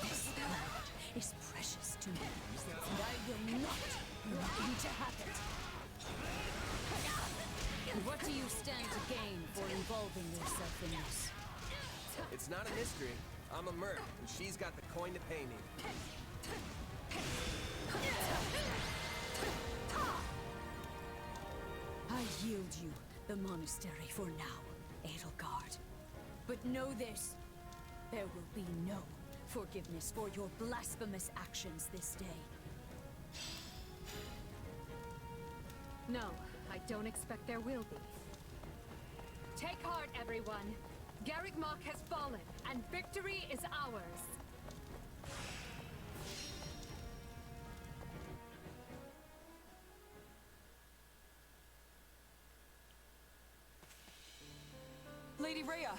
This land is precious to me, and I will not permit you to have it. What do you stand to gain for involving yourself in this? It's not a mystery. I'm a merc, and she's got the coin to pay me. I yield you the monastery for now, Edelgard. But know this, there will be no forgiveness for your blasphemous actions this day. No, I don't expect there will be. Take heart, everyone. Garreg Mach has fallen, and victory is ours. Lady Rhea,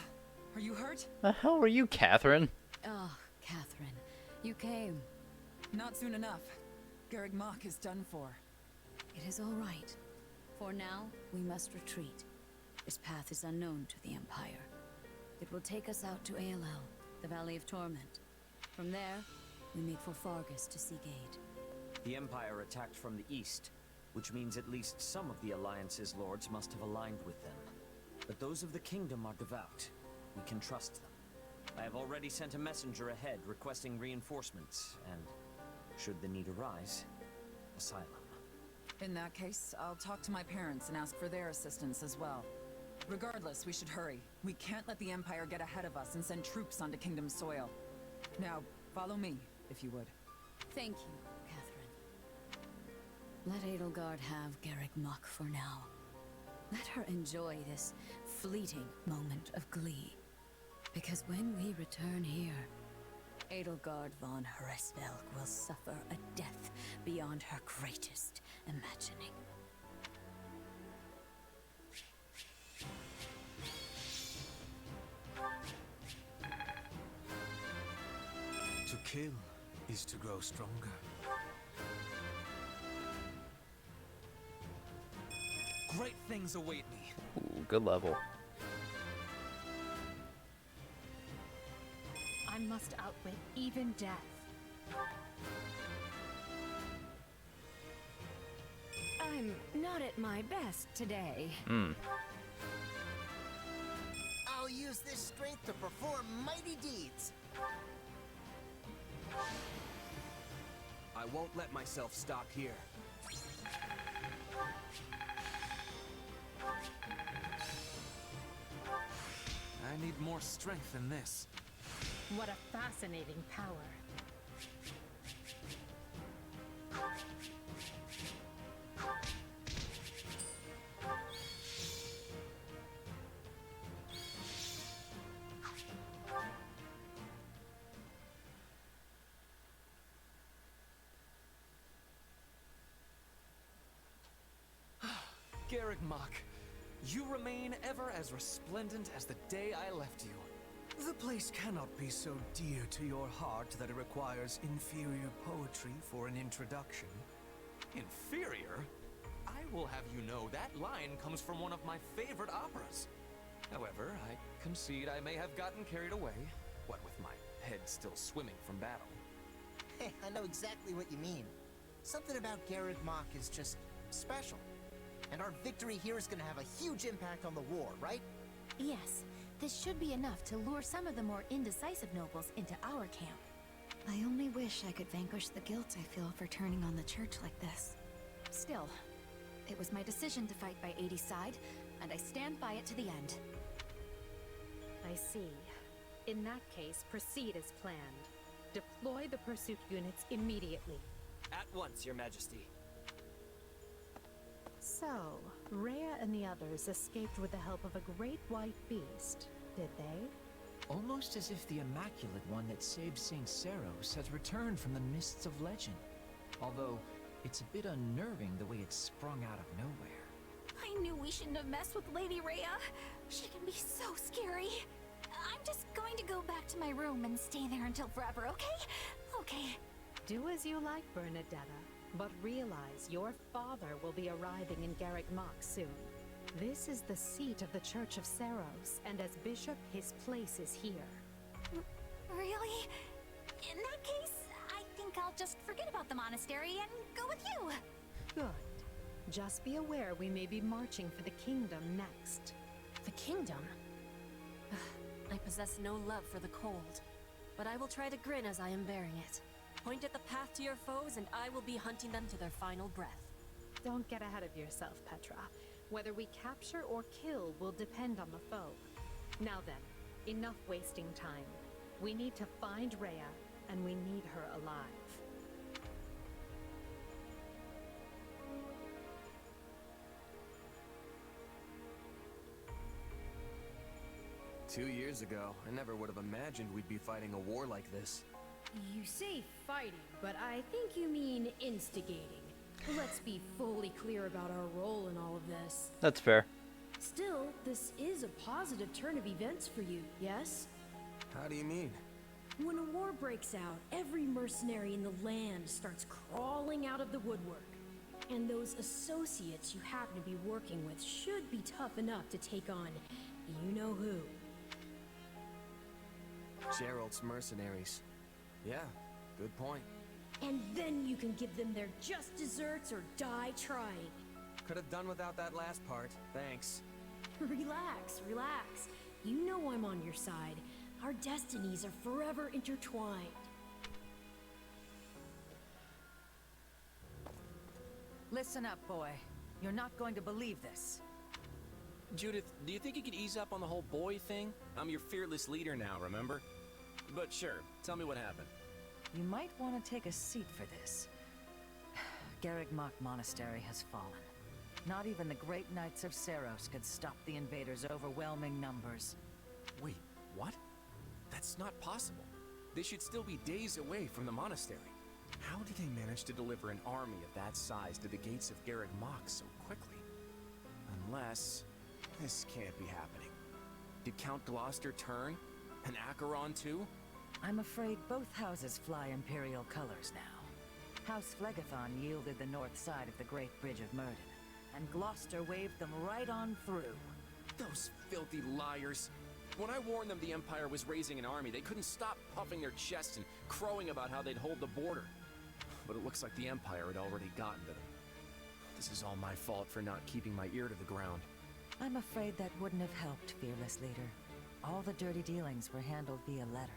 are you hurt? The hell were you, Catherine? Oh, Catherine, you came. Not soon enough. Garrick Mach is done for. It is all right. For now, we must retreat. This path is unknown to the Empire. It will take us out to Aelel, the Valley of Torment. From there, we make for Fargus to seek aid. The Empire attacked from the east, which means at least some of the Alliance's lords must have aligned with them. But those of the Kingdom are devout. We can trust them. I have already sent a messenger ahead requesting reinforcements, and, should the need arise, asylum. In that case, I'll talk to my parents and ask for their assistance as well. Regardless, we should hurry. We can't let the Empire get ahead of us and send troops onto Kingdom soil. Now, follow me, if you would. Thank you, Catherine. Let Edelgard have Garrick Mach for now. Let her enjoy this fleeting moment of glee. Because when we return here, Edelgard von Hresvelg will suffer a death beyond her greatest imagining. To kill is to grow stronger. Great things await me. Ooh, good level. I must outwit even death. I'm not at my best today. I'll use this strength to perform mighty deeds. I won't let myself stop here. I need more strength than this. What a fascinating power. Garrick Mach, you remain ever as resplendent as the day I left you. The place cannot be so dear to your heart that it requires inferior poetry for an introduction. Inferior? I will have you know that line comes from one of my favorite operas. However, I concede I may have gotten carried away, what with my head still swimming from battle. Hey, I know exactly what you mean. Something about Garrick Mach is just special. And our victory here is gonna have a huge impact on the war, right? Yes, this should be enough to lure some of the more indecisive nobles into our camp. I only wish I could vanquish the guilt I feel for turning on the church like this. Still, it was my decision to fight by 80's side, and I stand by it to the end. I see. In that case, proceed as planned. Deploy the pursuit units immediately. At once, Your Majesty. So, Rhea and the others escaped with the help of a great white beast, did they? Almost as if the Immaculate One that saved St. Seros has returned from the mists of legend. Although, it's a bit unnerving the way it sprung out of nowhere. I knew we shouldn't have messed with Lady Rhea. She can be so scary. I'm just going to go back to my room and stay there until forever, okay? Okay. Do as you like, Bernadetta, but realize your father will be arriving in Garrick Mach soon. This is the seat of the Church of Seros, and as bishop, his place is here. Really? In that case, I think I'll just forget about the monastery and go with you. Good. Just be aware we may be marching for the kingdom next. The kingdom? I possess no love for the cold, but I will try to grin as I am bearing it. Point at the path to your foes, and I will be hunting them to their final breath. Don't get ahead of yourself, Petra. Whether we capture or kill will depend on the foe. Now then, enough wasting time. We need to find Rhea, and we need her alive. Two years ago, I never would have imagined we'd be fighting a war like this. You say fighting, but I think you mean instigating. Let's be fully clear about our role in all of this. That's fair. Still, this is a positive turn of events for you, yes? How do you mean? When a war breaks out, every mercenary in the land starts crawling out of the woodwork. And those associates you happen to be working with should be tough enough to take on you-know-who. Gerald's mercenaries. Yeah, good point. And then you can give them their just desserts or die trying. Could have done without that last part, thanks. Relax, relax. You know I'm on your side. Our destinies are forever intertwined. Listen up, boy. You're not going to believe this. Judith, do you think you could ease up on the whole boy thing? I'm your fearless leader now, remember? But sure, tell me what happened. You might want to take a seat for this. Garreg Mach Monastery has fallen. Not even the great knights of Seiros could stop the invaders' overwhelming numbers. Wait, what? That's not possible. They should still be days away from the monastery. How did they manage to deliver an army of that size to the gates of Garreg Mach so quickly? Unless... this can't be happening. Did Count Gloucester turn? And Acheron too? I'm afraid both houses fly Imperial colors now. House Phlegethon yielded the north side of the Great Bridge of Myrden, and Gloucester waved them right on through. Those filthy liars! When I warned them the Empire was raising an army, they couldn't stop puffing their chests and crowing about how they'd hold the border. But it looks like the Empire had already gotten to them. This is all my fault for not keeping my ear to the ground. I'm afraid that wouldn't have helped, fearless leader. All the dirty dealings were handled via letter.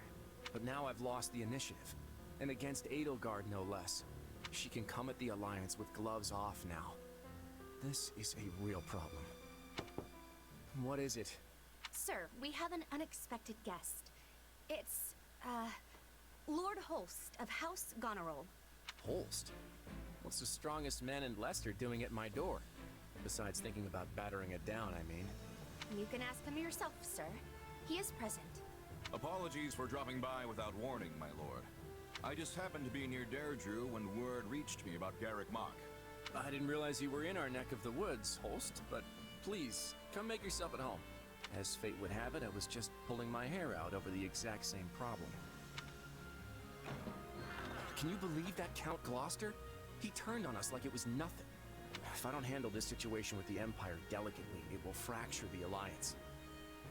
But now I've lost the initiative. And against Edelgard, no less. She can come at the Alliance with gloves off now. This is a real problem. What is it? Sir, we have an unexpected guest. It's, Lord Holst of House Goneril. Holst? What's the strongest man in Leicester doing at my door? Besides thinking about battering it down, I mean. You can ask him yourself, sir. He is present. Apologies for dropping by without warning, my lord. I just happened to be near Deirdre when word reached me about Garreg Mach. I didn't realize you were in our neck of the woods, Holst, but please, come make yourself at home. As fate would have it, I was just pulling my hair out over the exact same problem. Can you believe that Count Gloucester? He turned on us like it was nothing. If I don't handle this situation with the Empire delicately, it will fracture the Alliance.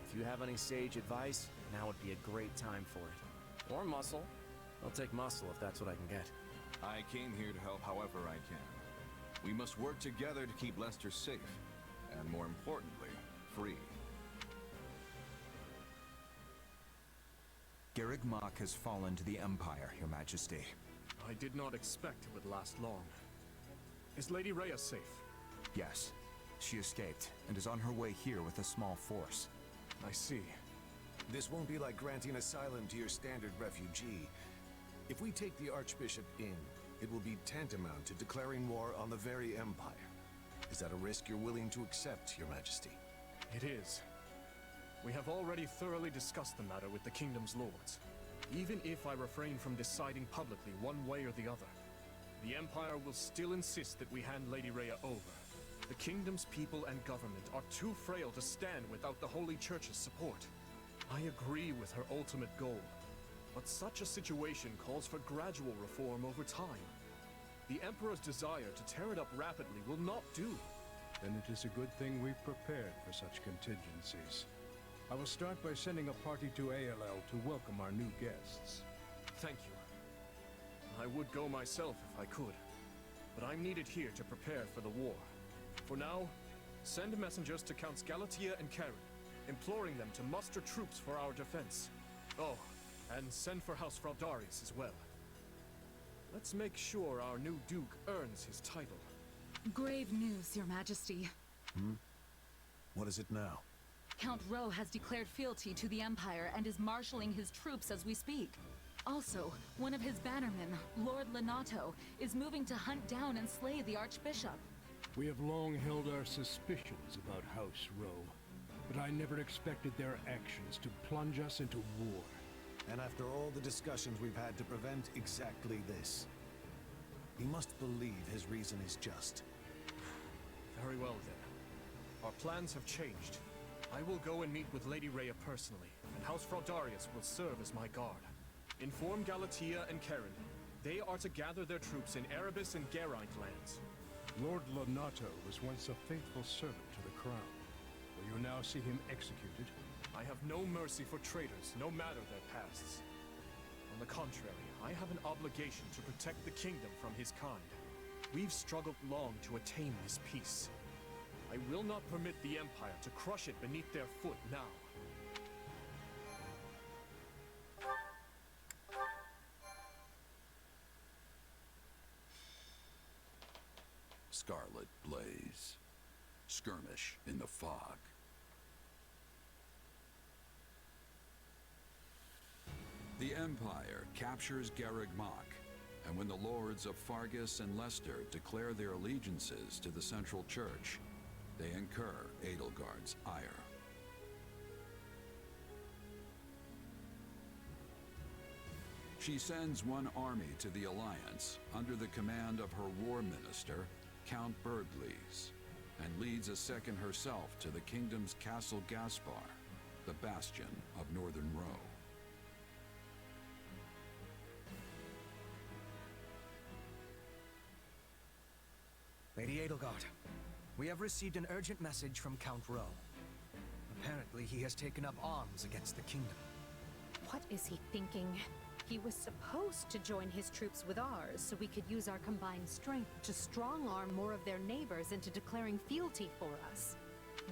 If you have any sage advice, now would be a great time for it. Or muscle. I'll take muscle if that's what I can get. I came here to help however I can. We must work together to keep Leicester safe, and more importantly, free. Garreg Mach has fallen to the Empire, Your Majesty. I did not expect it would last long. Is Lady Rhea safe? Yes. She escaped, and is on her way here with a small force. I see. This won't be like granting asylum to your standard refugee. If we take the Archbishop in, it will be tantamount to declaring war on the very Empire. Is that a risk you're willing to accept, Your Majesty? It is. We have already thoroughly discussed the matter with the Kingdom's lords. Even if I refrain from deciding publicly one way or the other, the Empire will still insist that we hand Lady Rhea over. The Kingdom's people and government are too frail to stand without the Holy Church's support. I agree with her ultimate goal, but such a situation calls for gradual reform over time. The Emperor's desire to tear it up rapidly will not do. Then it is a good thing we've prepared for such contingencies. I will start by sending a party to ALL to welcome our new guests. Thank you. I would go myself if I could, but I'm needed here to prepare for the war. For now, send messengers to Counts Galatea and Karen, imploring them to muster troops for our defense. Oh, and send for House Fraldarius as well. Let's make sure our new Duke earns his title. Grave news, Your Majesty. What is it now? Count Rowe has declared fealty to the Empire and is marshalling his troops as we speak. Also, one of his bannermen, Lord Lenato, is moving to hunt down and slay the Archbishop. We have long held our suspicions about House Rowe, but I never expected their actions to plunge us into war. And after all the discussions we've had to prevent exactly this, he must believe his reason is just. Very well then. Our plans have changed. I will go and meet with Lady Rhea personally, and House Fraudarius will serve as my guard. Inform Galatea and Karen. They are to gather their troops in Erebus and Geraint lands. Lord Lonato was once a faithful servant to the crown. Will you now see him executed? I have no mercy for traitors, no matter their pasts. On the contrary, I have an obligation to protect the kingdom from his kind. We've struggled long to attain this peace. I will not permit the Empire to crush it beneath their foot now. Scarlet blaze. Skirmish in the fog. The Empire captures Garreg Mach, and when the lords of Fargus and Leicester declare their allegiances to the Central Church, they incur Edelgard's ire. She sends one army to the Alliance under the command of her war minister, Count Bergleys, and leads a second herself to the kingdom's Castle Gaspar, the bastion of Northern Row. Lady Edelgard, we have received an urgent message from Count Rowe. Apparently, he has taken up arms against the kingdom. What is he thinking? He was supposed to join his troops with ours so we could use our combined strength to strong-arm more of their neighbors into declaring fealty for us.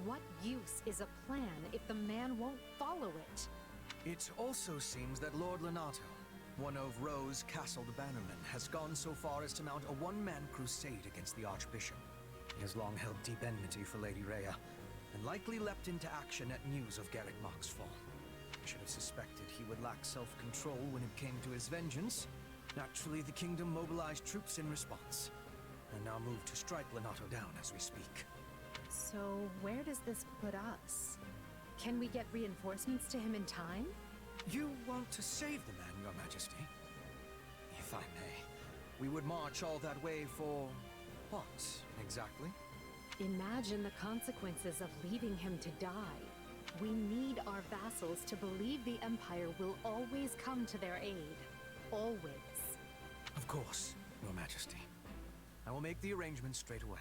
What use is a plan if the man won't follow it? It also seems that Lord Lonato, one of Rowe's castled bannermen, has gone so far as to mount a one-man crusade against the Archbishop. He has long held deep enmity for Lady Rhea, and likely leapt into action at news of Garreg Mach's fall. I should have suspected he would lack self-control when it came to his vengeance. Naturally, the kingdom mobilized troops in response, and now move to strike Lonato down as we speak. So, where does this put us? Can we get reinforcements to him in time? You want to save the man, Your Majesty? If I may, we would march all that way for what, exactly? Imagine the consequences of leaving him to die. We need our vassals to believe the Empire will always come to their aid. Always. Of course, Your Majesty. I will make the arrangements straight away.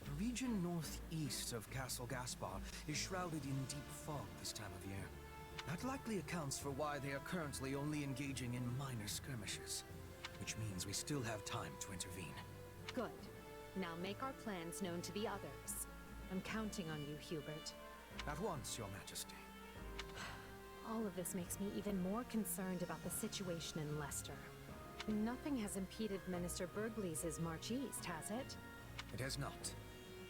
The region northeast of Castle Gaspar is shrouded in deep fog this time of year. That likely accounts for why they are currently only engaging in minor skirmishes, which means we still have time to intervene. Good. Now make our plans known to the others. I'm counting on you, Hubert. At once, Your Majesty. All of this makes me even more concerned about the situation in Leicester. Nothing has impeded Minister Bergleys' march east, has it? It has not.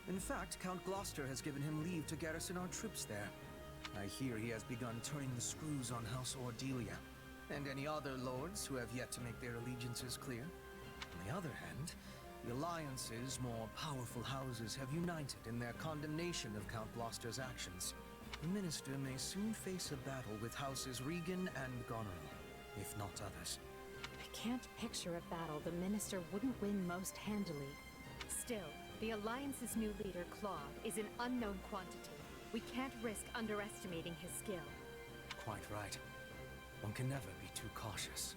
In fact, Count Gloucester has given him leave to garrison our troops there. I hear he has begun turning the screws on House Ordelia, and any other lords who have yet to make their allegiances clear. On the other hand, the Alliance's more powerful houses have united in their condemnation of Count Gloucester's actions. The Minister may soon face a battle with Houses Regan and Goneril, if not others. I can't picture a battle the Minister wouldn't win most handily. Still, the Alliance's new leader, Claude, is an unknown quantity. We can't risk underestimating his skill. Quite right. One can never be too cautious.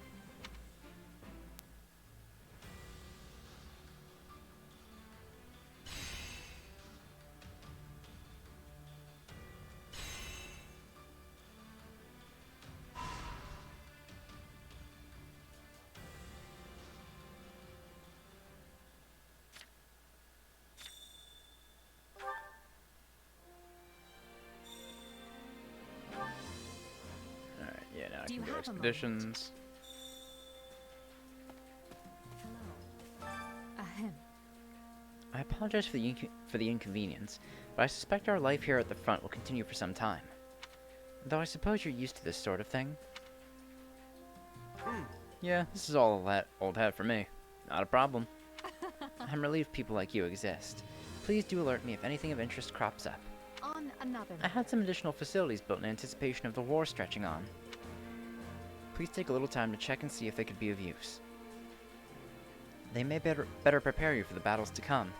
Yeah, now I Do can you do have a expeditions. Ahem. I apologize for the inconvenience, but I suspect our life here at the front will continue for some time. Though I suppose you're used to this sort of thing. Yeah, this is all that old hat for me. Not a problem. I'm relieved people like you exist. Please do alert me if anything of interest crops up. On another I had some additional facilities built in anticipation of the war stretching on. Please take a little time to check and see if they could be of use. They may better prepare you for the battles to come.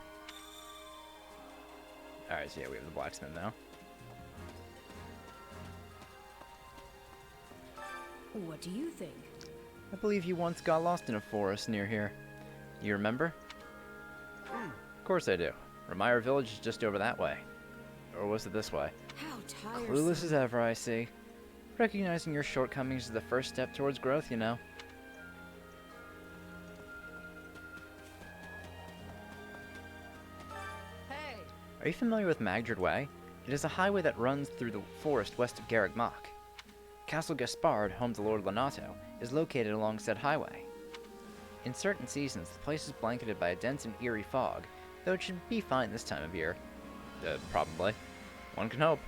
Alright, so yeah, we have the blacksmith now. What do you think? I believe you once got lost in a forest near here. You remember? Of course I do. Ramire Village is just over that way. Or was it this way? How tiresome. Clueless as ever, I see. Recognizing your shortcomings is the first step towards growth, you know. Hey! Are you familiar with Magdred Way? It is a highway that runs through the forest west of Garreg Mach. Castle Gaspard, home to Lord Lenato, is located along said highway. In certain seasons, the place is blanketed by a dense and eerie fog, though it should be fine this time of year. Probably. One can hope.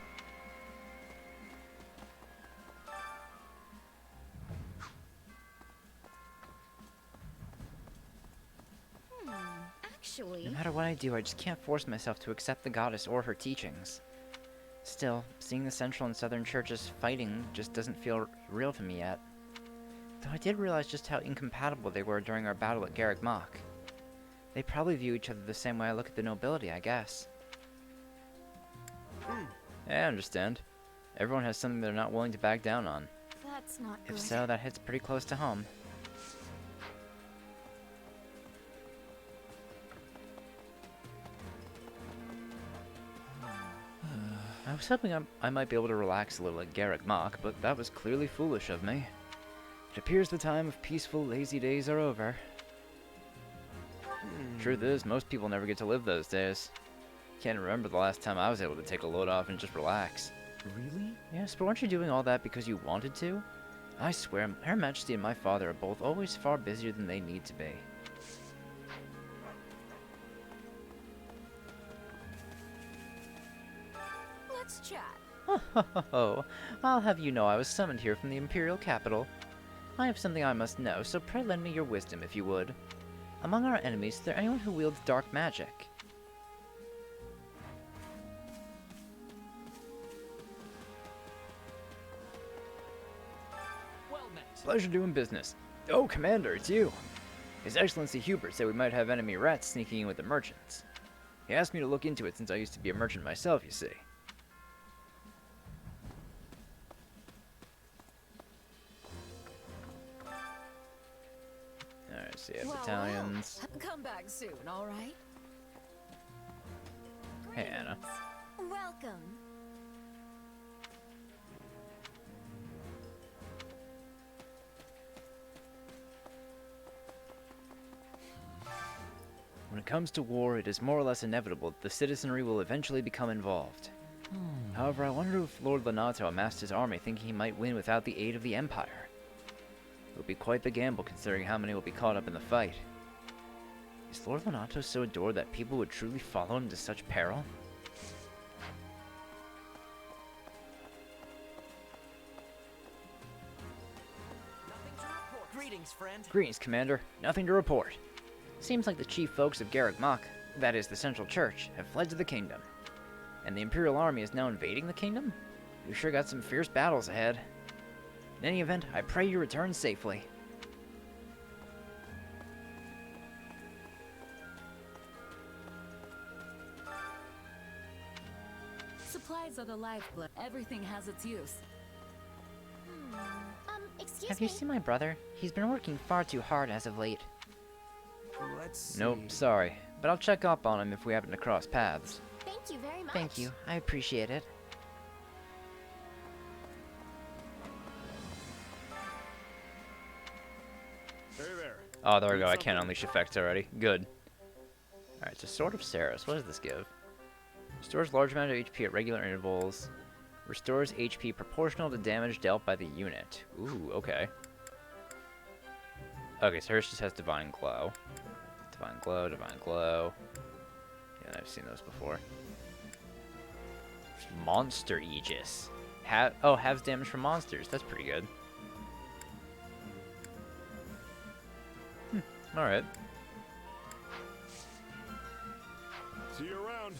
Actually... No matter what I do, I just can't force myself to accept the goddess or her teachings. Still, seeing the central and southern churches fighting just doesn't feel real to me yet. Though I did realize just how incompatible they were during our battle at Garreg Mach. They probably view each other the same way I look at the nobility, I guess. Yeah, I understand. Everyone has something they're not willing to back down on. That's not good. If so, that hits pretty close to home. I was hoping I might be able to relax a little at Garreg Mach, but that was clearly foolish of me. It appears the time of peaceful, lazy days are over. Truth is, most people never get to live those days. Can't remember the last time I was able to take a load off and just relax. Really? Yes, but weren't you doing all that because you wanted to? I swear, Her Majesty and my father are both always far busier than they need to be. Let's chat. Oh, I'll have you know I was summoned here from the Imperial capital. I have something I must know, so pray lend me your wisdom if you would. Among our enemies, is there anyone who wields dark magic? Well met. Pleasure doing business. Oh, Commander, it's you. His Excellency Hubert said we might have enemy rats sneaking in with the merchants. He asked me to look into it since I used to be a merchant myself, you see. Alright, so yeah, battalions. Come back soon, alright? Hey, Anna. Welcome. When it comes to war, it is more or less inevitable that the citizenry will eventually become involved. However, I wonder if Lord Lenato amassed his army thinking he might win without the aid of the Empire. It would be quite the gamble considering how many will be caught up in the fight. Is Lord Lenato so adored that people would truly follow him to such peril? Greetings, friend. Greetings, Commander. Nothing to report. Seems like the chief folks of Garreg Mach, that is, the Central Church, have fled to the kingdom. And the Imperial Army is now invading the kingdom? We sure got some fierce battles ahead. In any event, I pray you return safely. Supplies are the lifeblood. Everything has its use. Excuse Have me. you seen my brother? He's been working far too hard as of late. Let's see. Nope, sorry. But I'll check up on him if we happen to cross paths. Thank you very much. Thank you. I appreciate it. Hey there. Oh, there we go. I can't unleash effects already. Good. Alright, so Sword of Saris. What does this give? Restores large amount of HP at regular intervals. Restores HP proportional to damage dealt by the unit. Ooh, okay. Okay, so hers just has Divine Glow. Divine Glow, Divine Glow. Yeah, I've seen those before. Monster Aegis. Halves damage from monsters. That's pretty good. Alright. See you around.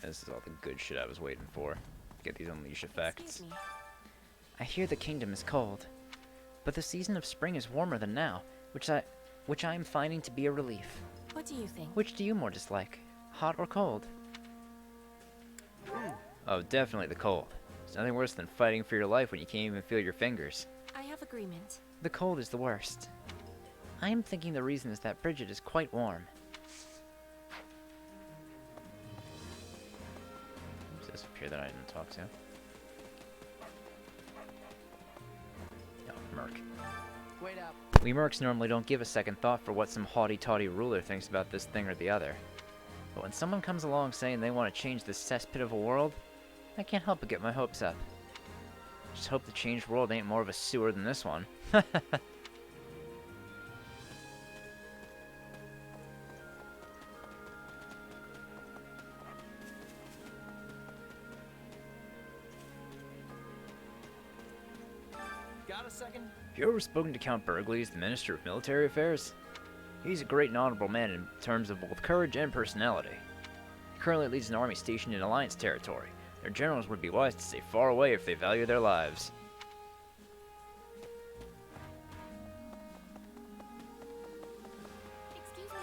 This is all the good shit I was waiting for. Get these unleash effects. Excuse me. I hear the kingdom is cold, but the season of spring is warmer than now, which I am finding to be a relief. What do you think? Which do you more dislike? Hot or cold? Oh, definitely the cold. There's nothing worse than fighting for your life when you can't even feel your fingers. I have agreement. The cold is the worst. I am thinking the reason is that Bridget is quite warm. Who's this up here that I didn't talk to? Oh, Merc. Wait up. We Mercs normally don't give a second thought for what some haughty-taughty ruler thinks about this thing or the other. But when someone comes along saying they want to change this cesspit of a world, I can't help but get my hopes up. Just hope the changed world ain't more of a sewer than this one. Got a second? Have you ever spoken to Count Burgley, the Minister of Military Affairs? He's a great and honorable man in terms of both courage and personality. He currently leads an army stationed in Alliance territory. Their generals would be wise to stay far away if they value their lives. Excuse me.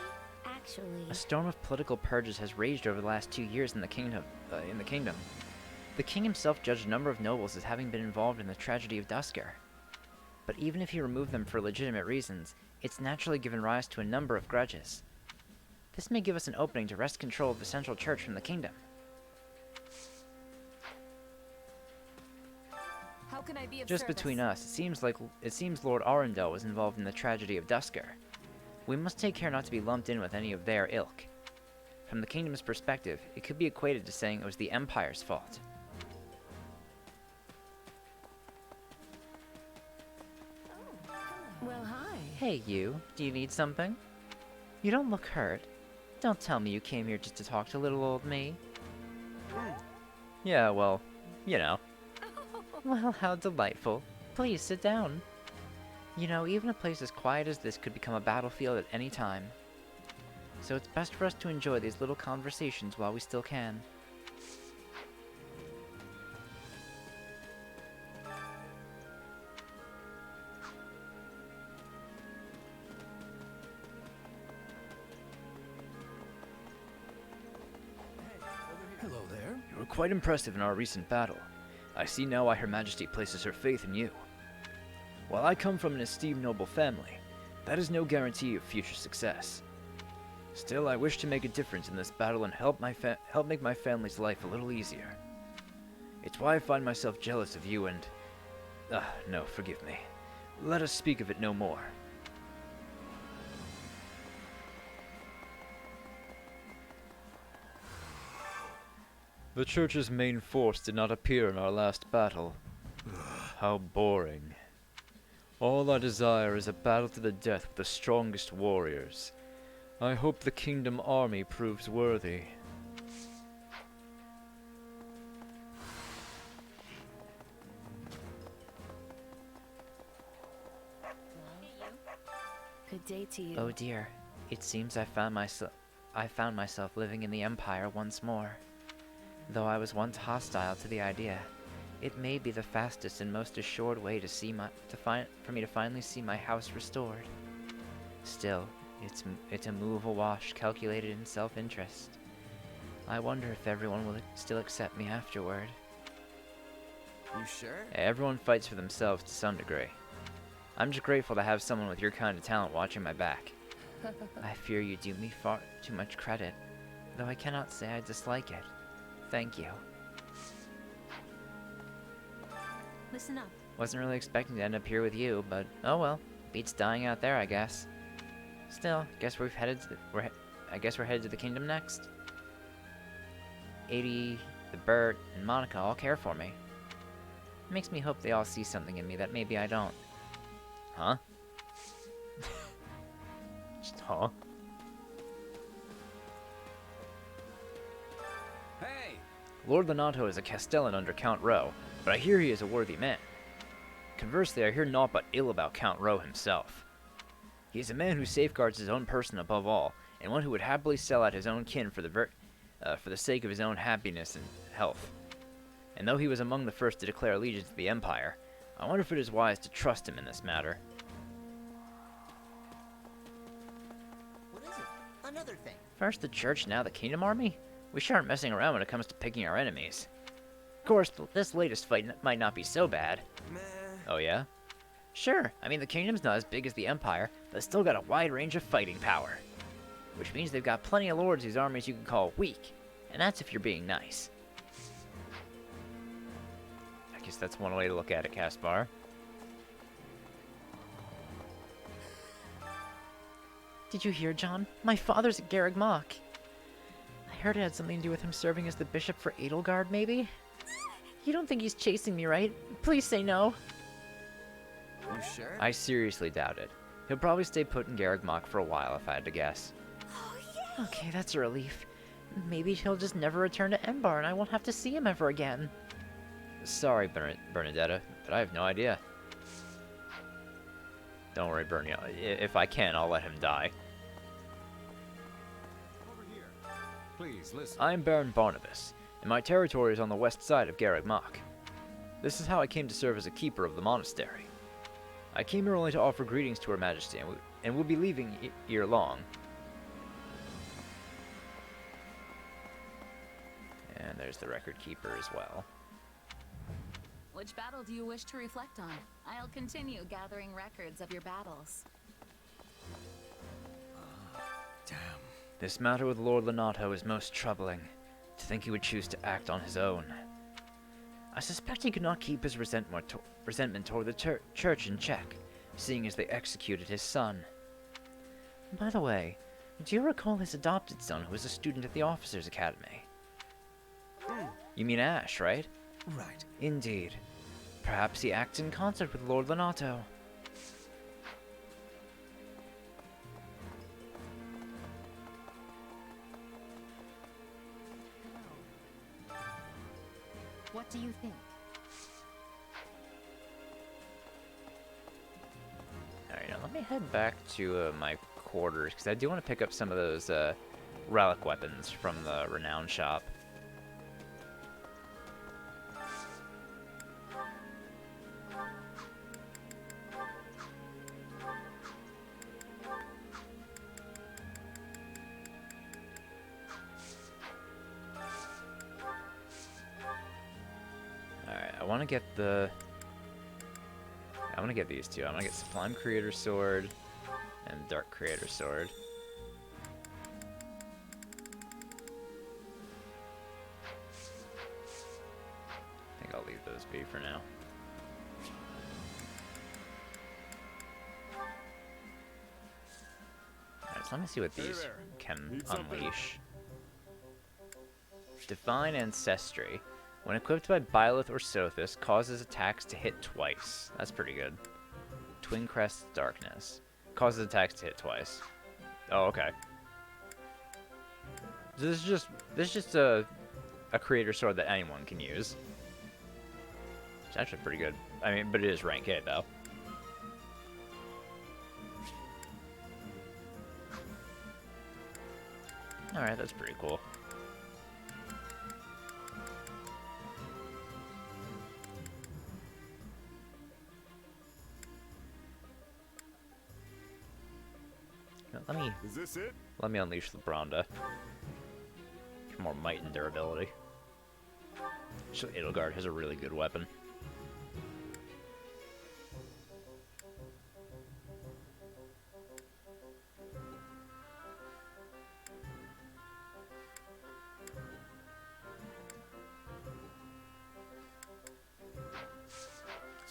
Actually, A storm of political purges has raged over the last 2 years in the kingdom. The king himself judged a number of nobles as having been involved in the tragedy of Dusker. But even if he removed them for legitimate reasons, it's naturally given rise to a number of grudges. This may give us an opening to wrest control of the central church from the kingdom. how can I be of Just service? between us, it seems Lord Arundel was involved in the tragedy of Dusker. We must take care not to be lumped in with any of their ilk. From the kingdom's perspective, it could be equated to saying it was the Empire's fault. Well, hi. Hey you, do you need something? You don't look hurt. Don't tell me you came here just to talk to little old me. Yeah, well, you know. Well, how delightful. Please sit down. You know, even a place as quiet as this could become a battlefield at any time. So it's best for us to enjoy these little conversations while we still can. Hello there. You were quite impressive in our recent battle. I see now why Her Majesty places her faith in you. While I come from an esteemed noble family, that is no guarantee of future success. Still, I wish to make a difference in this battle and help make my family's life a little easier. It's why I find myself jealous of you and... no, forgive me. Let us speak of it no more. The church's main force did not appear in our last battle. How boring. All I desire is a battle to the death with the strongest warriors. I hope the kingdom army proves worthy. Good day to you. Oh dear, it seems I found myself living in the Empire once more. Though I was once hostile to the idea, it may be the fastest and most assured way for me to finally see my house restored. Still, it's a move awash calculated in self-interest. I wonder if everyone will still accept me afterward. You sure? Everyone fights for themselves to some degree. I'm just grateful to have someone with your kind of talent watching my back. I fear you do me far too much credit, though I cannot say I dislike it. Thank you. Listen up. Wasn't really expecting to end up here with you, but oh well. Beats dying out there, I guess. Still, guess we're headed to the kingdom next. 80, the Bert, and Monica all care for me. Makes me hope they all see something in me that maybe I don't. Huh? Just huh? Hey! Lord Lenato is a Castellan under Count Rowe, but I hear he is a worthy man. Conversely, I hear naught but ill about Count Rowe himself. He is a man who safeguards his own person above all, and one who would happily sell out his own kin for the sake of his own happiness and health. And though he was among the first to declare allegiance to the Empire, I wonder if it is wise to trust him in this matter. What is it? Another First the church, now the kingdom army? We sure aren't messing around when it comes to picking our enemies. Of course, this latest fight might not be so bad. Oh yeah? Sure, I mean the kingdom's not as big as the Empire, but it's still got a wide range of fighting power. Which means they've got plenty of lords whose armies you can call weak. And that's if you're being nice. I guess that's one way to look at it, Caspar. Did you hear, John? My father's at Garreg Mach. I heard it had something to do with him serving as the bishop for Edelgard, maybe? You don't think he's chasing me, right? Please say no. You sure? I seriously doubt it. He'll probably stay put in Garreg Mach for a while, if I had to guess. Okay, that's a relief. Maybe he'll just never return to Embar and I won't have to see him ever again. Sorry, Bernadetta, but I have no idea. Don't worry, Bernie. If I can, I'll let him die. Over here. Please, listen. I'm Baron Barnabas, and my territory is on the west side of Garreg Mach. This is how I came to serve as a keeper of the monastery. I came here only to offer greetings to Her Majesty, and we'll be leaving ere long. And there's the record keeper as well. Which battle do you wish to reflect on? I'll continue gathering records of your battles. Damn. This matter with Lord Lonato is most troubling. To think he would choose to act on his own. I suspect he could not keep his resentment toward the church in check, seeing as they executed his son. By the way, do you recall his adopted son who was a student at the Officers' Academy? You mean Ash, right? Right. Indeed. Perhaps he acts in concert with Lord Lonato. What do you think? Alright, now let me head back to my quarters, because I do want to pick up some of those relic weapons from the Renown shop. I want to get these two. I want to get Sublime Creator Sword and Dark Creator Sword. I think I'll leave those be for now. Alright, so let me see what these can unleash. Divine Ancestry. When equipped by Byleth or Sothis, causes attacks to hit twice. That's pretty good. Twin Crest's Darkness. Causes attacks to hit twice. Oh, okay. This is just a creator sword that anyone can use. It's actually pretty good. I mean, but it is rank 8 though. Alright, that's pretty cool. Is this it? Let me unleash the Bronda. For more might and durability. So Edelgard has a really good weapon.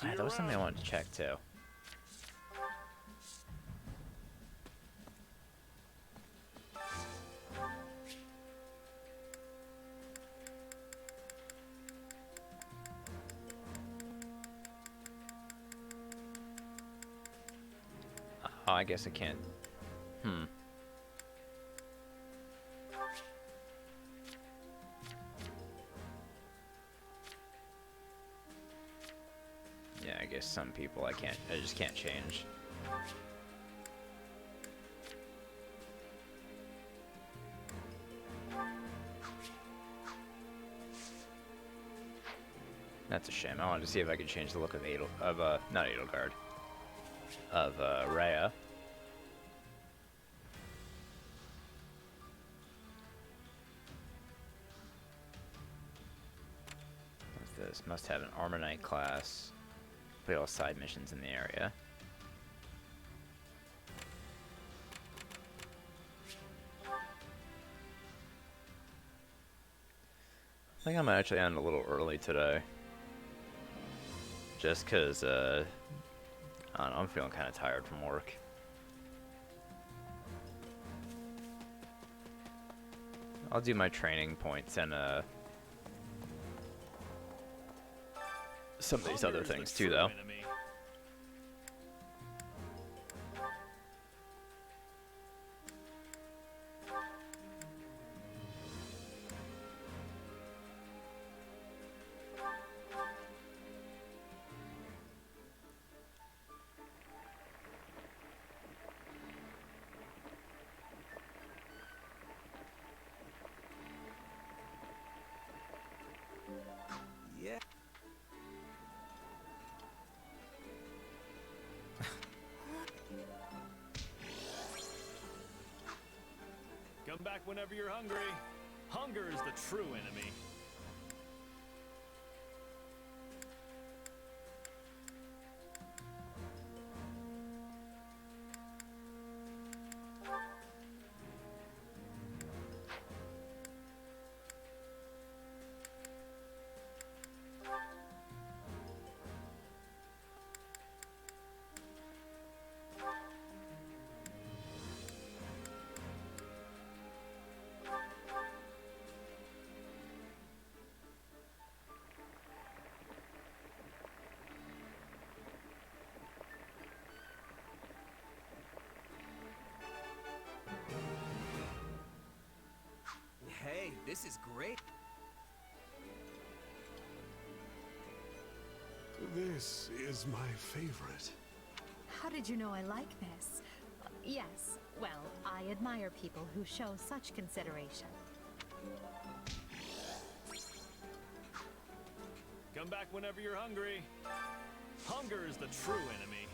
That was something I wanted to check too. Oh, I guess I can't. Yeah, I guess some people I just can't change. That's a shame. I wanted to see if I could change the look of not Edelgard. Of Rhea. this? Must have an Armor Knight class. Play all side missions in the area. I think I might actually end a little early today. Just cause, I don't know, I'm feeling kind of tired from work. I'll do my training points and, some of these other things too, though. Yeah. Come back whenever you're hungry. Hunger is the true enemy. Hey, this is great. This is my favorite. How did you know I like this? Yes, well, I admire people who show such consideration. Come back whenever you're hungry. Hunger is the true enemy.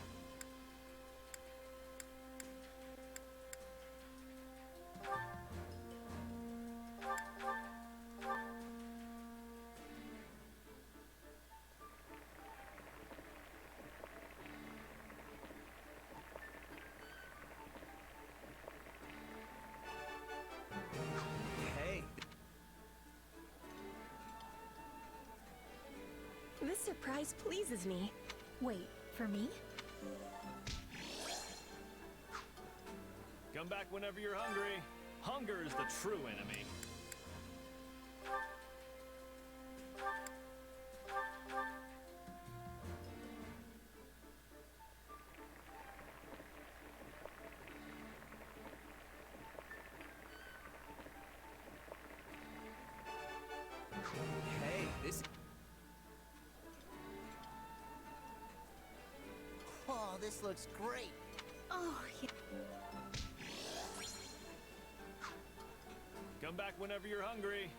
Hey. This surprise pleases me. Wait, for me? Come back whenever you're hungry. Hunger is the true enemy. Hey, this. Oh, this looks great. Oh, yeah. Come back whenever you're hungry.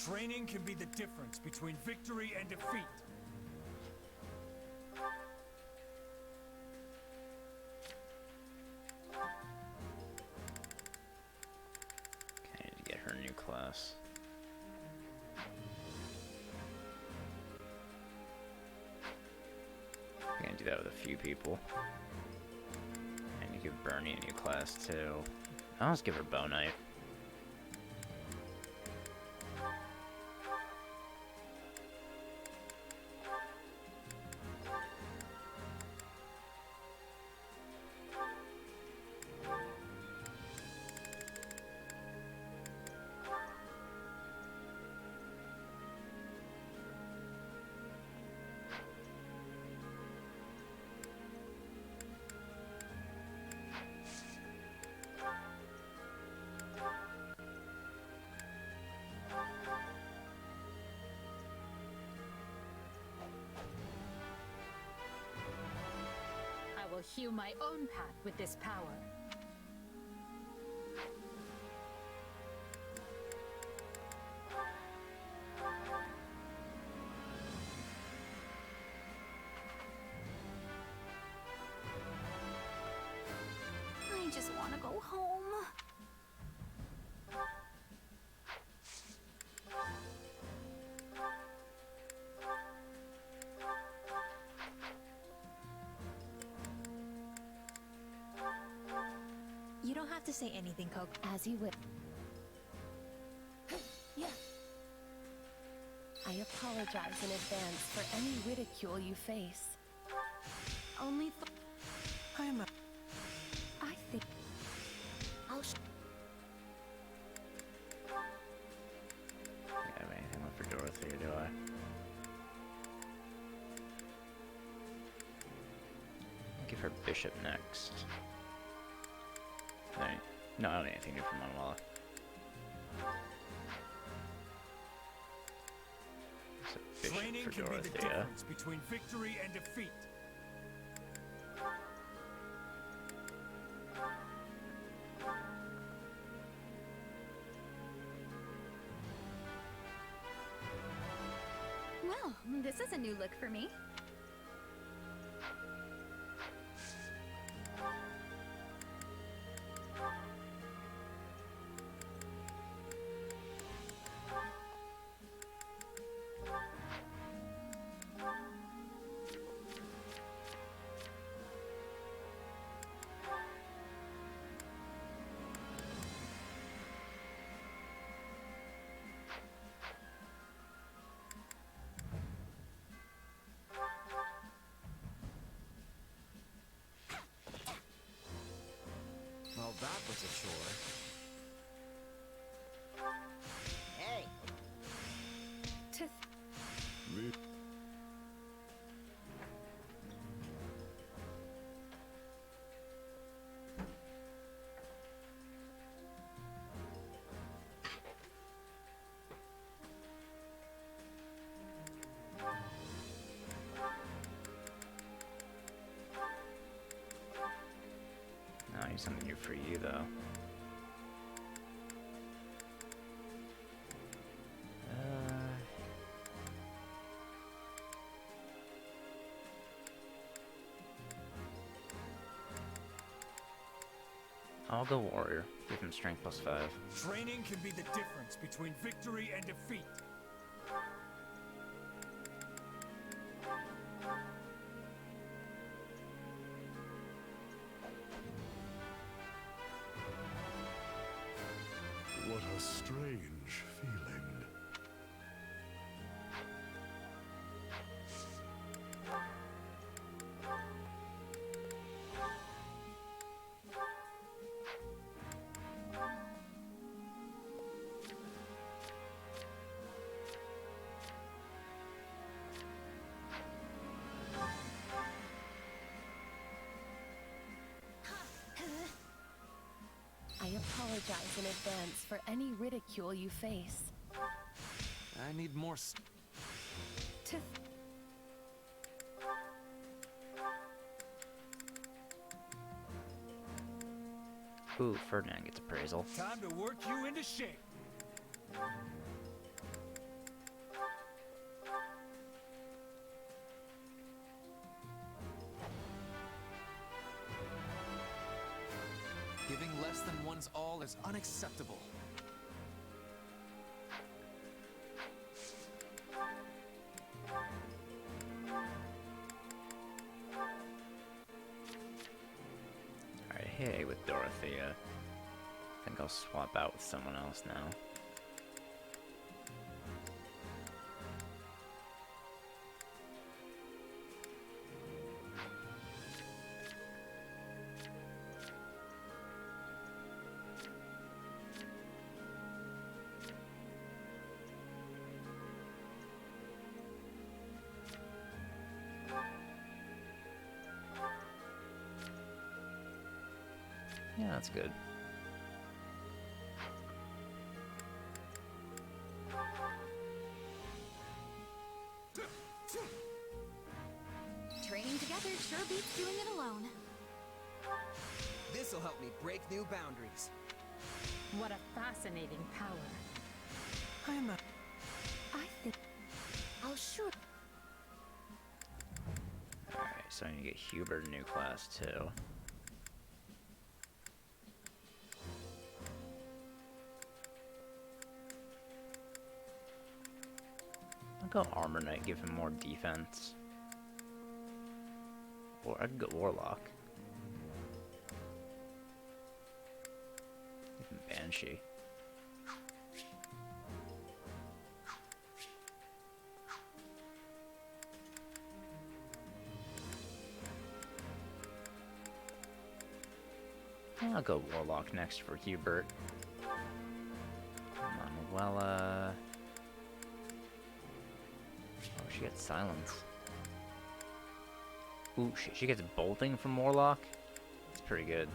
Training can be the difference between victory and defeat. Okay, I need to get her a new class. I'm gonna do that with a few people. And you give Bernie a new class too. I'll just give her Bow Knight. I will hew my own path with this power. don't have to say anything, Coco. As you will. Yeah. I apologize in advance for any ridicule you face. Only I'm a... I think... I'll I don't have anything left for Dorothea, do I? Give her Bishop next. Right. No, I don't need anything new from Manuela. So Bishop Training for can be the Dorothea. difference between victory and defeat. Well, this is a new look for me. Well, that was a chore. Hey! No, I need something new for you, though. I'll go Warrior. Give him Strength +5. Training can be the difference between victory and defeat. What a strange feeling. I apologize in advance for any ridicule you face. I need more To Ooh, Ferdinand gets appraisal. Time to work you into shape. Giving less than one's all is unacceptable. Alright, hey, with Dorothea. I think I'll swap out with someone else now. Yeah, that's good. Training together sure beats doing it alone. This'll help me break new boundaries. What a fascinating power. I'm a... I think I'll shoot. Alright, so I need to get Hubert a new class too. I'll go Armor Knight, give him more defense. Or I could go Warlock. Banshee. I'll go Warlock next for Hubert. Manuela. Oh, she gets Silence. Ooh, she gets Bolting from Warlock? That's pretty good.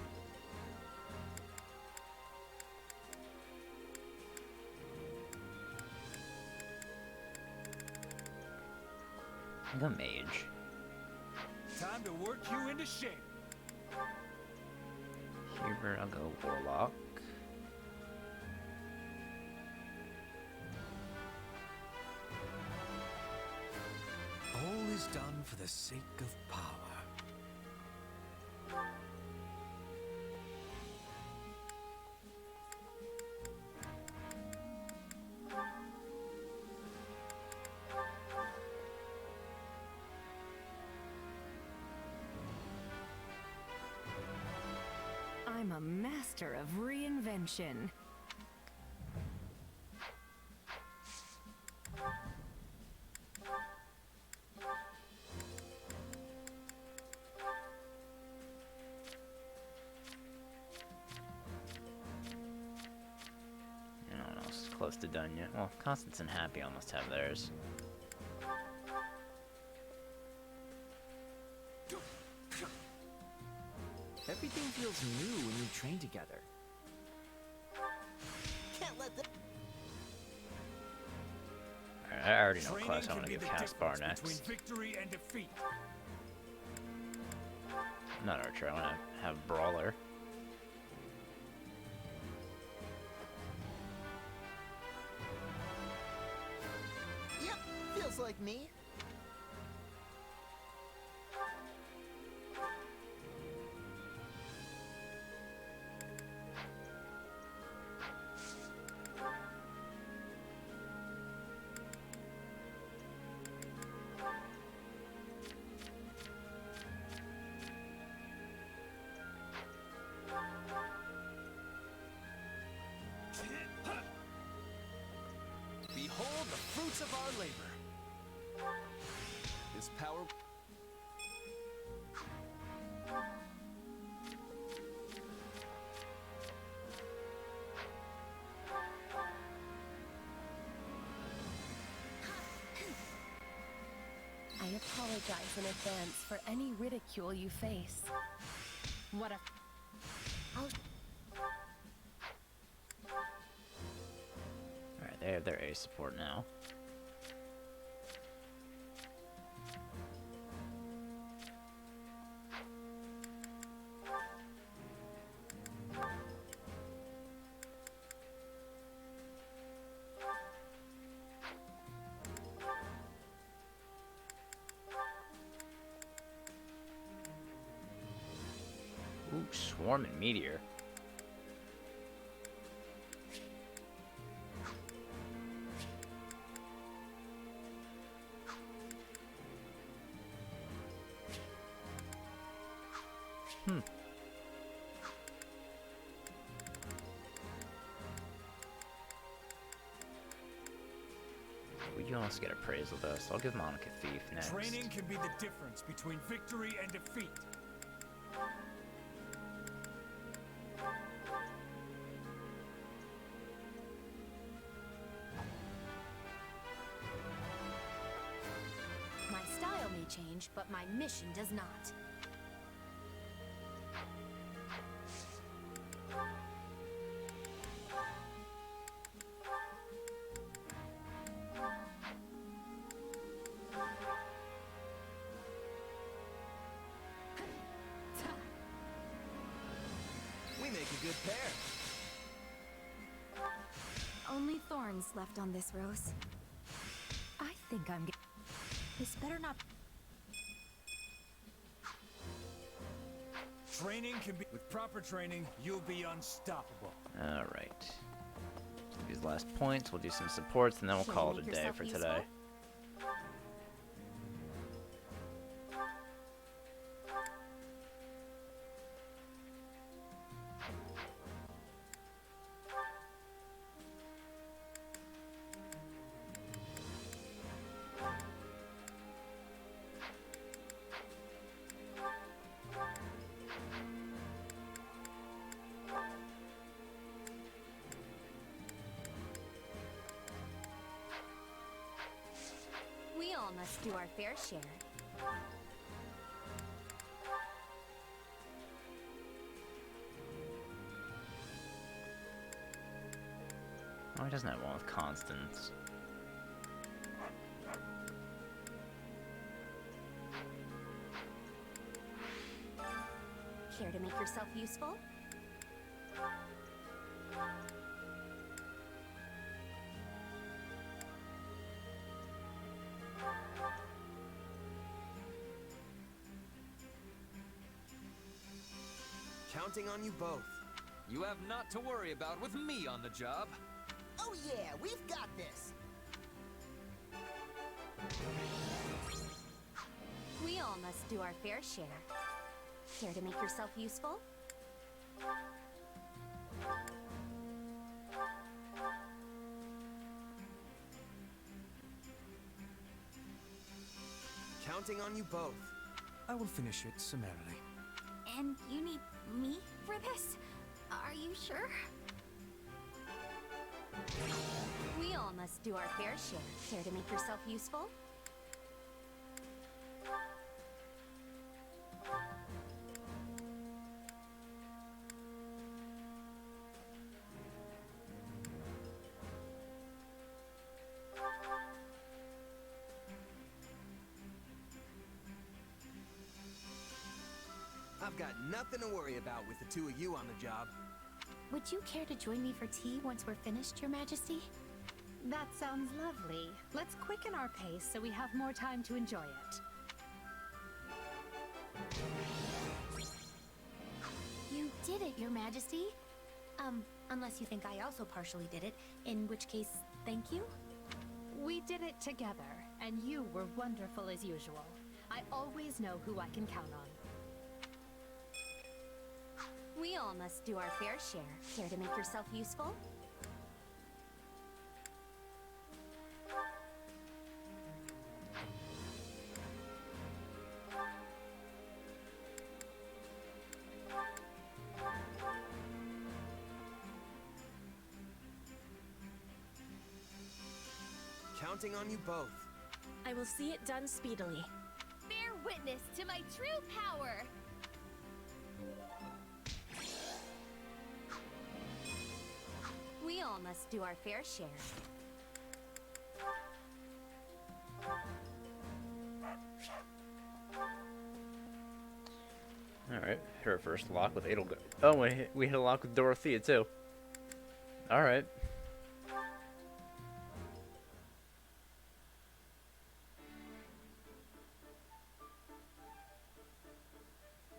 I think a Mage. Time to work you into shape. Hubert, I'll go Warlock. All is done for the sake of power. I'm a master of reinvention. No one else is close to done yet. Well, Constance and Happy almost have theirs. Everything feels new when we train together. Can't let them. Alright, I already know what Training class I can want to be give the Caspar difference next. between victory and defeat. Not Archer, I want to have Brawler. Yep, feels like me. Behold the fruits of our labor. This power... I apologize in advance for any ridicule you face. What a... I'll... Alright, they have their A support now. Ooh, Swarm and Meteor. We can almost get appraisal though, so I'll give Monica Thief next. Training can be the difference between victory and defeat. My style may change, but my mission does not. We make a good pair. Only thorns left on this rose. I think I'm getting... This better not... Training can be... With proper training, you'll be unstoppable. Alright. These last points, we'll do some supports, and then we'll Can call you it a make day yourself for useful? today. must do our fair share. Oh, he doesn't have one with constants. Care to make yourself useful? Counting on you both. You have not to worry about with me on the job. Oh yeah, we've got this. We all must do our fair share. Care to make yourself useful? Counting on you both. I will finish it summarily. And you need me for this? Are you sure? We all must do our fair share. Care to make yourself useful? I've got nothing to worry about with the two of you on the job. Would you care to join me for tea once we're finished, Your Majesty? That sounds lovely. Let's quicken our pace so we have more time to enjoy it. You did it, Your Majesty. Unless you think I also partially did it, in which case, thank you. We did it together, and you were wonderful as usual. I always know who I can count on. We all must do our fair share. Care to make yourself useful? Counting on you both. I will see it done speedily. Bear witness to my true power! We all must do our fair share. Alright, hit our first lock with Edelgard. Oh, we hit a lock with Dorothea, too. Alright.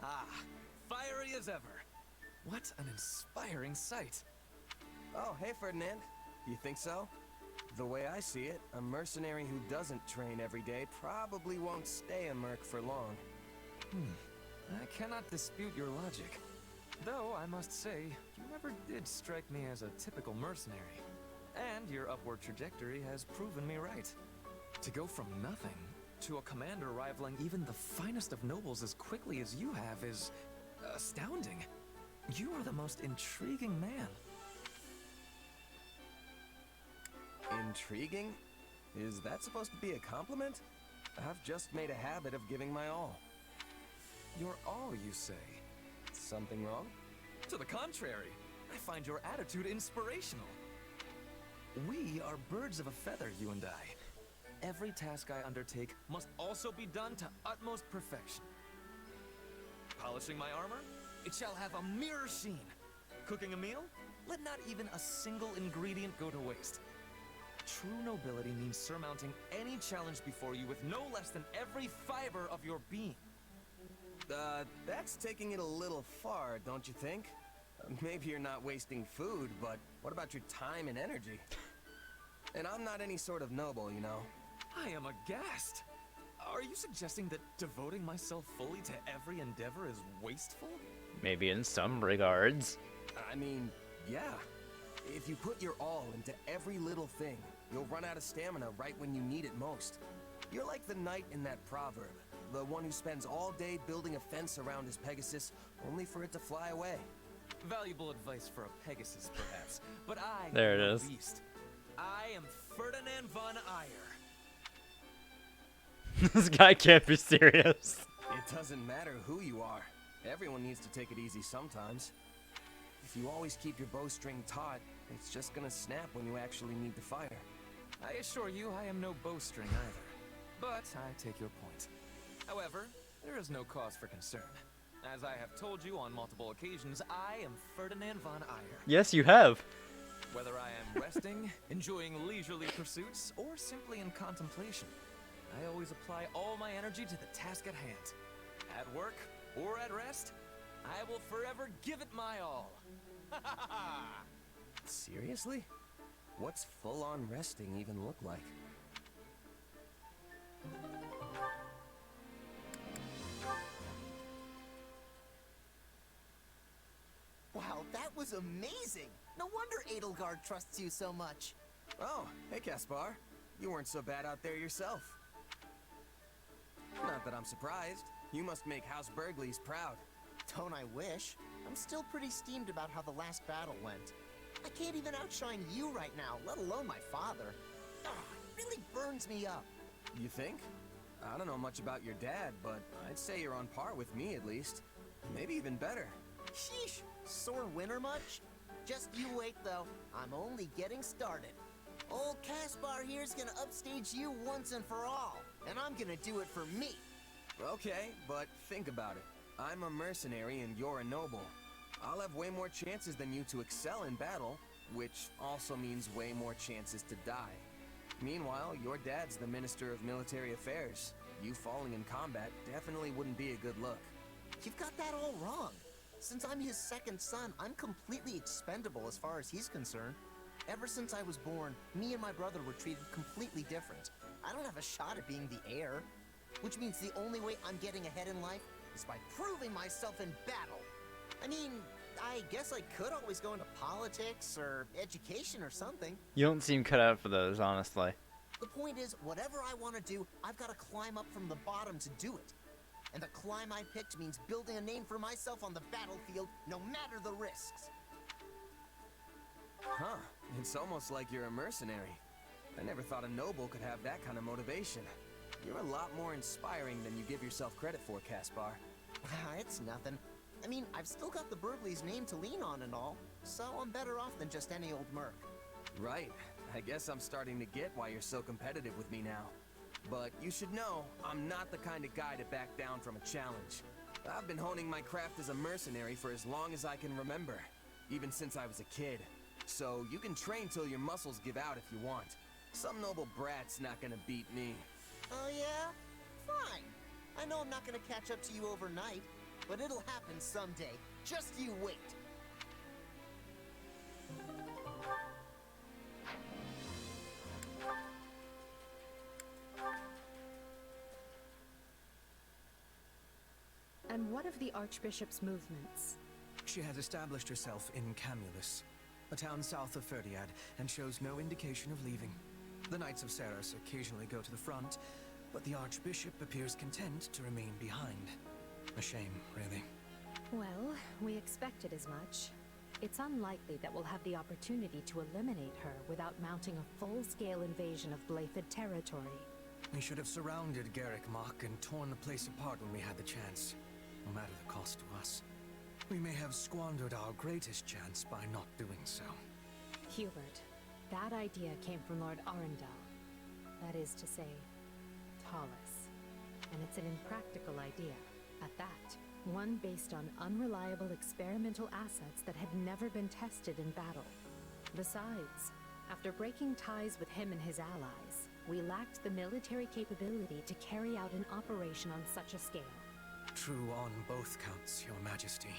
Ah, fiery as ever. What an inspiring sight. Oh, hey, Ferdinand. You think so? The way I see it, a mercenary who doesn't train every day probably won't stay a merc for long. I cannot dispute your logic. Though, I must say, you never did strike me as a typical mercenary. And your upward trajectory has proven me right. To go from nothing to a commander rivaling even the finest of nobles as quickly as you have is astounding. You are the most intriguing man. Intriguing? Is that supposed to be a compliment? I've just made a habit of giving my all. Your all, you say? Something wrong? To the contrary, I find your attitude inspirational. We are birds of a feather, you and I. Every task I undertake must also be done to utmost perfection. Polishing my armor? It shall have a mirror sheen. Cooking a meal? Let not even a single ingredient go to waste. True nobility means surmounting any challenge before you with no less than every fiber of your being. That's taking it a little far, don't you think? Maybe you're not wasting food, but what about your time and energy? And I'm not any sort of noble, you know. I am aghast. Are you suggesting that devoting myself fully to every endeavor is wasteful? Maybe in some regards. I mean, yeah. If you put your all into every little thing, you'll run out of stamina right when you need it most. You're like the knight in that proverb, the one who spends all day building a fence around his Pegasus, only for it to fly away. Valuable advice for a Pegasus, perhaps, but I there am it a is. beast. I am Ferdinand von Eyre. This guy can't be serious. It doesn't matter who you are. Everyone needs to take it easy sometimes. If you always keep your bowstring taut, it's just gonna snap when you actually need to fire. I assure you, I am no bowstring either. But I take your point. However, there is no cause for concern. As I have told you on multiple occasions, I am Ferdinand von Eyre. Yes, you have. Whether I am resting, enjoying leisurely pursuits, or simply in contemplation, I always apply all my energy to the task at hand. At work or at rest, I will forever give it my all. Seriously? What's full-on resting even look like? Wow, that was amazing! No wonder Edelgard trusts you so much. Oh, hey Caspar. You weren't so bad out there yourself. Not that I'm surprised. You must make House Burgleys proud. Don't I wish? I'm still pretty steamed about how the last battle went. I can't even outshine you right now, let alone my father. Ugh, it really burns me up. You think? I don't know much about your dad, but I'd say you're on par with me at least. Maybe even better. Sheesh, sore winner much? Just you wait though, I'm only getting started. Old Caspar here's gonna upstage you once and for all, and I'm gonna do it for me. Okay, but think about it. I'm a mercenary and you're a noble. I'll have way more chances than you to excel in battle, which also means way more chances to die. Meanwhile, your dad's the Minister of Military Affairs. You falling in combat definitely wouldn't be a good look. You've got that all wrong. Since I'm his second son, I'm completely expendable as far as he's concerned. Ever since I was born, me and my brother were treated completely different. I don't have a shot at being the heir. Which means the only way I'm getting ahead in life is by proving myself in battle. I mean, I guess I could always go into politics or education or something. You don't seem cut out for those, honestly. The point is, whatever I want to do, I've got to climb up from the bottom to do it. And the climb I picked means building a name for myself on the battlefield, no matter the risks. Huh, it's almost like you're a mercenary. I never thought a noble could have that kind of motivation. You're a lot more inspiring than you give yourself credit for, Caspar. It's nothing. I mean, I've still got the Burgleys' name to lean on and all, so I'm better off than just any old merc. Right. I guess I'm starting to get why you're so competitive with me now. But you should know, I'm not the kind of guy to back down from a challenge. I've been honing my craft as a mercenary for as long as I can remember, even since I was a kid. So you can train till your muscles give out if you want. Some noble brat's not gonna beat me. Oh yeah? Fine. I know I'm not gonna catch up to you overnight, but it'll happen someday. Just you wait. And what of the Archbishop's movements? She has established herself in Camulus, a town south of Ferdiad, and shows no indication of leaving. The Knights of Ceres occasionally go to the front, but the Archbishop appears content to remain behind. A shame, really. Well, we expected as much. It's unlikely that we'll have the opportunity to eliminate her without mounting a full-scale invasion of Blaidd territory. We should have surrounded Garrick Mach and torn the place apart when we had the chance, no matter the cost to us. We may have squandered our greatest chance by not doing so. Hubert, that idea came from Lord Arundel. That is to say, Tallis. And it's an impractical idea, at that. One based on unreliable experimental assets that had never been tested in battle. Besides, after breaking ties with him and his allies, we lacked the military capability to carry out an operation on such a scale. True on both counts, Your Majesty.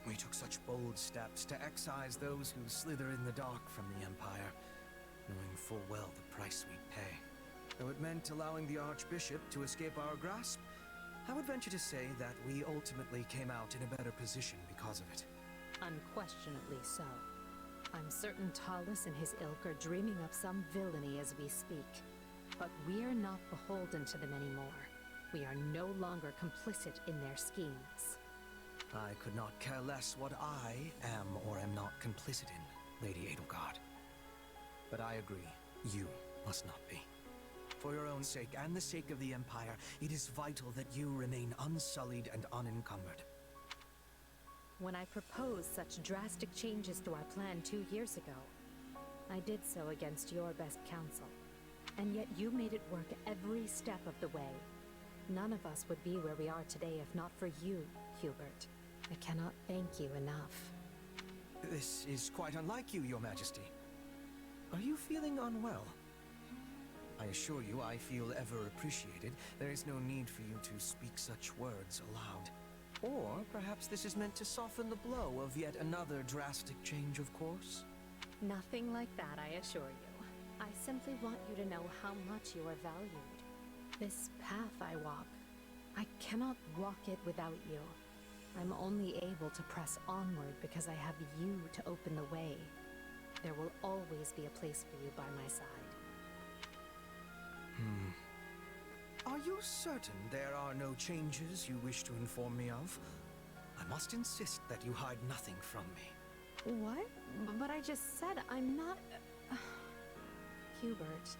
We took such bold steps to excise those who slither in the dark from the Empire, knowing full well the price we'd pay. Though it meant allowing the Archbishop to escape our grasp, I would venture to say that we ultimately came out in a better position because of it. Unquestionably so. I'm certain Tallis and his ilk are dreaming up some villainy as we speak. But we're not beholden to them anymore. We are no longer complicit in their schemes. I could not care less what I am or am not complicit in, Lady Edelgard. But I agree, you must not be. For your own sake and the sake of the Empire, it is vital that you remain unsullied and unencumbered. When I proposed such drastic changes to our plan 2 years ago, I did so against your best counsel. And yet you made it work every step of the way. None of us would be where we are today if not for you, Hubert. I cannot thank you enough. This is quite unlike you, Your Majesty. Are you feeling unwell? I assure you I feel ever appreciated. There is no need for you to speak such words aloud. Or perhaps this is meant to soften the blow of yet another drastic change of course? Nothing like that, I assure you. I simply want you to know how much you are valued. This path I walk, I cannot walk it without you. I'm only able to press onward because I have you to open the way. There will always be a place for you by my side. Are you certain there are no changes you wish to inform me of? I must insist that you hide nothing from me. What? But I just said I'm not... Hubert,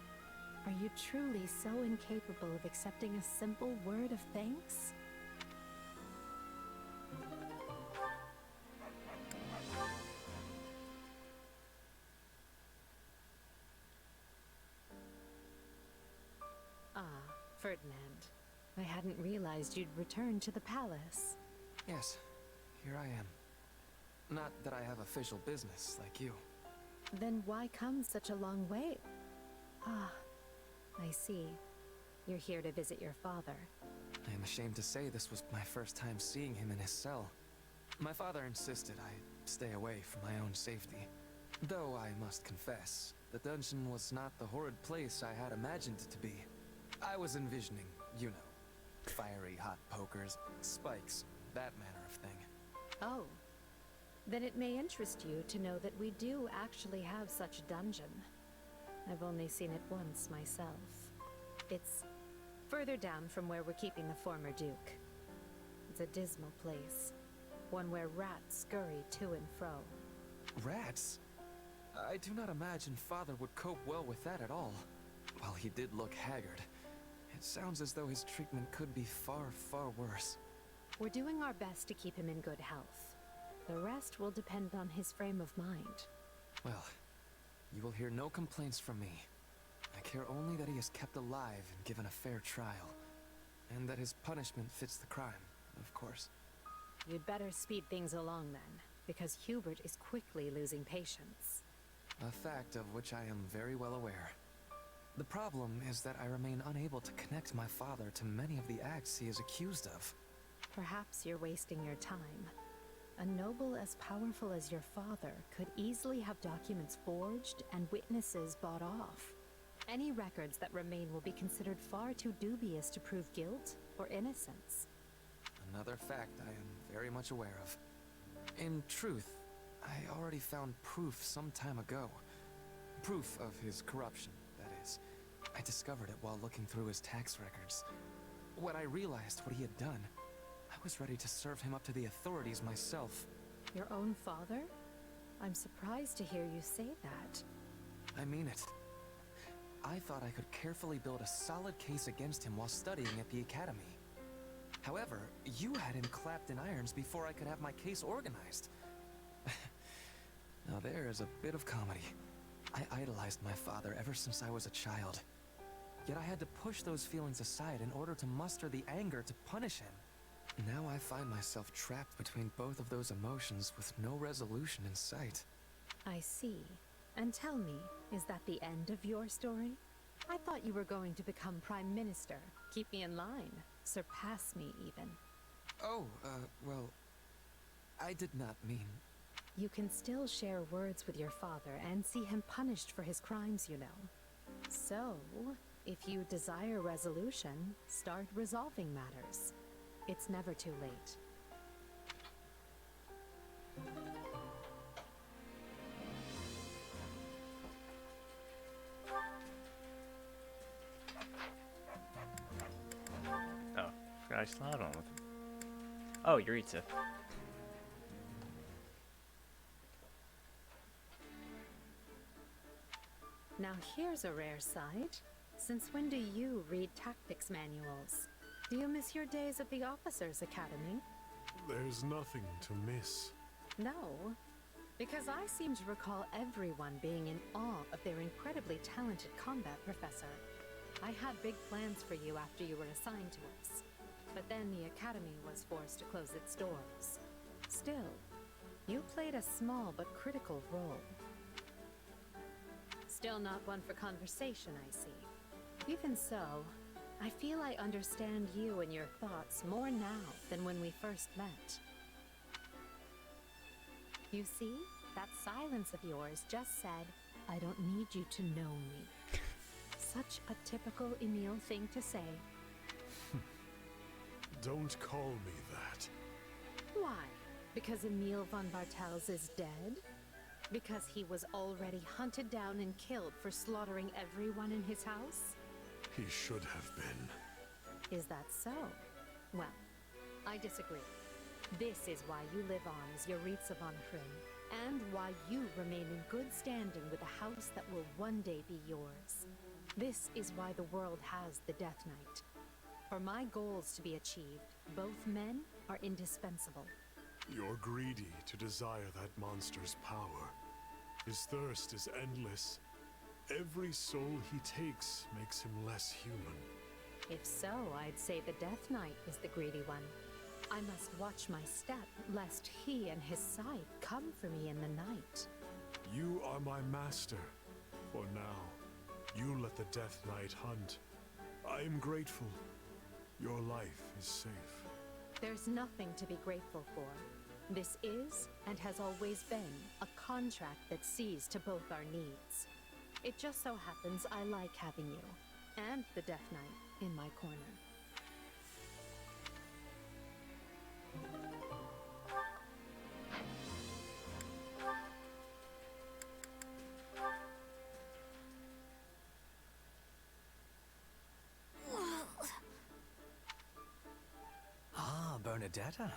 are you truly so incapable of accepting a simple word of thanks? Ferdinand, I hadn't realized you'd returned to the palace. Yes, here I am. Not that I have official business like you. Then why come such a long way? Ah, I see. You're here to visit your father. I am ashamed to say this was my first time seeing him in his cell. My father insisted I stay away for my own safety. Though I must confess, the dungeon was not the horrid place I had imagined it to be. I was envisioning, you know, fiery hot pokers, spikes, that manner of thing. Oh. Then it may interest you to know that we do actually have such a dungeon. I've only seen it once myself. It's further down from where we're keeping the former Duke. It's a dismal place. One where rats scurry to and fro. Rats? I do not imagine Father would cope well with that at all. While he did look haggard, it sounds as though his treatment could be far, far worse. We're doing our best to keep him in good health. The rest will depend on his frame of mind. Well, you will hear no complaints from me. I care only that he is kept alive and given a fair trial. And that his punishment fits the crime, of course. You'd better speed things along then, because Hubert is quickly losing patience. A fact of which I am very well aware. The problem is that I remain unable to connect my father to many of the acts he is accused of. Perhaps you're wasting your time. A noble as powerful as your father could easily have documents forged and witnesses bought off. Any records that remain will be considered far too dubious to prove guilt or innocence. Another fact I am very much aware of. In truth, I already found proof some time ago. Proof of his corruption, that is. I discovered it while looking through his tax records. When I realized what he had done, I was ready to serve him up to the authorities myself. Your own father? I'm surprised to hear you say that. I mean it. I thought I could carefully build a solid case against him while studying at the academy. However, you had him clapped in irons before I could have my case organized. Now there is a bit of comedy. I idolized my father ever since I was a child. Yet I had to push those feelings aside in order to muster the anger to punish him. Now I find myself trapped between both of those emotions with no resolution in sight. I see. And tell me, is that the end of your story? I thought you were going to become Prime Minister. Keep me in line. Surpass me, even. Oh, well, I did not mean... You can still share words with your father and see him punished for his crimes, you know. So, if you desire resolution, start resolving matters. It's never too late. Oh, forgot I still had one with him. Oh, Yuritsa. Now here's a rare sight. Since when do you read tactics manuals? Do you miss your days at the Officers' Academy? There's nothing to miss. No, because I seem to recall everyone being in awe of their incredibly talented combat professor. I had big plans for you after you were assigned to us, but then the Academy was forced to close its doors. Still, you played a small but critical role. Still not one for conversation, I see. Even so, I feel I understand you and your thoughts more now than when we first met. You see, that silence of yours just said, I don't need you to know me. Such a typical Emil thing to say. Don't call me that. Why? Because Emil von Bartels is dead? Because he was already hunted down and killed for slaughtering everyone in his house? He should have been. Is that so? Well, I disagree. This is why you live on as Yaritza von Hrym, and why you remain in good standing with a house that will one day be yours. This is why the world has the Death Knight. For my goals to be achieved, both men are indispensable. You're greedy to desire that monster's power. His thirst is endless. Every soul he takes makes him less human. If so, I'd say the Death Knight is the greedy one. I must watch my step, lest he and his side come for me in the night. You are my master. For now, you let the Death Knight hunt. I am grateful. Your life is safe. There's nothing to be grateful for. This is, and has always been, a contract that sees to both our needs. It just so happens I like having you, and the Death Knight, in my corner. Ah, Bernadetta.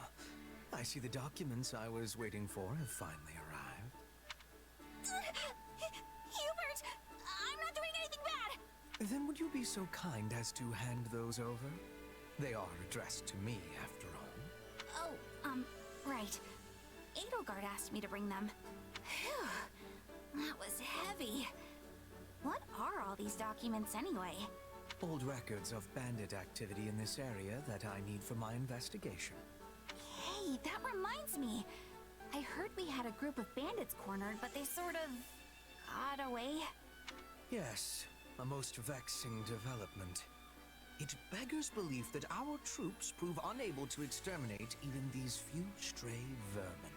I see the documents I was waiting for have finally arrived. Hubert! I'm not doing anything bad! Then would you be so kind as to hand those over? They are addressed to me, after all. Oh, right. Edelgard asked me to bring them. Phew. That was heavy. What are all these documents anyway? Old records of bandit activity in this area that I need for my investigation. Hey, that reminds me. I heard we had a group of bandits cornered, but they sort of got away. Yes, a most vexing development. It beggars belief that our troops prove unable to exterminate even these few stray vermin.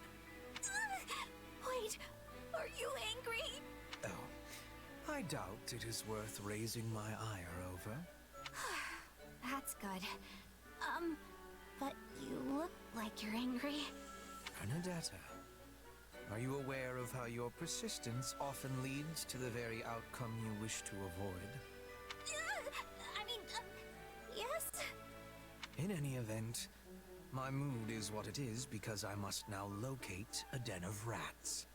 Wait, are you angry? Oh, I doubt it is worth raising my ire over. That's good. But you look like you're angry. Bernadetta, are you aware of how your persistence often leads to the very outcome you wish to avoid? I mean, yes? In any event, my mood is what it is because I must now locate a den of rats.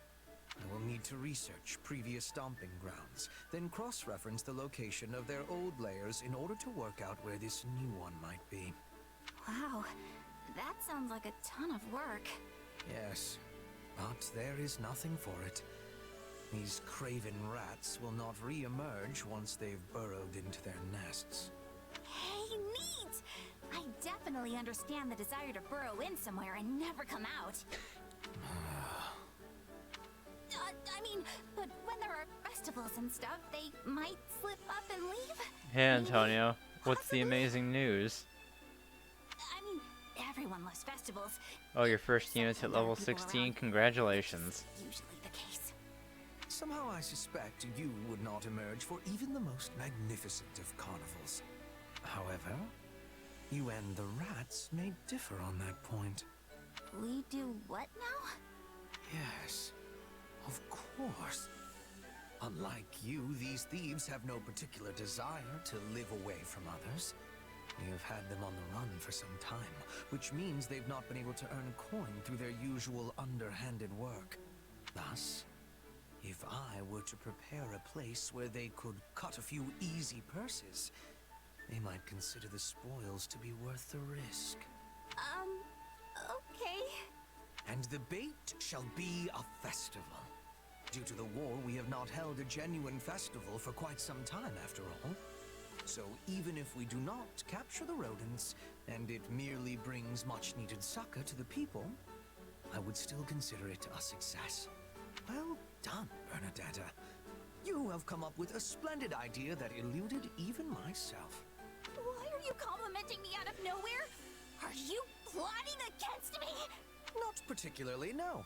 I will need to research previous stomping grounds, then cross-reference the location of their old lairs in order to work out where this new one might be. Wow, that sounds like a ton of work. Yes, but there is nothing for it. These craven rats will not re-emerge once they've burrowed into their nests. Hey, neat! I definitely understand the desire to burrow in somewhere and never come out. I mean, but when there are festivals and stuff, they might slip up and leave? Hey Antonio, what's the amazing news? I mean, everyone loves festivals. Oh, your first unit's at level 16, congratulations. Usually the case. Somehow I suspect you would not emerge for even the most magnificent of carnivals. However, you and the rats may differ on that point. We do what now? Yes, of course. Unlike you, these thieves have no particular desire to live away from others. We have had them on the run for some time, which means they've not been able to earn coin through their usual underhanded work. Thus, If I were to prepare a place where they could cut a few easy purses, they might consider the spoils to be worth the risk. Okay. And the bait shall be a festival. Due to the war, we have not held a genuine festival for quite some time, after all. So even if we do not capture the rodents, and it merely brings much-needed succor to the people, I would still consider it a success. Well done, Bernadetta. You have come up with a splendid idea that eluded even myself. Why are you complimenting me out of nowhere? Are you plotting against me? Not particularly, no.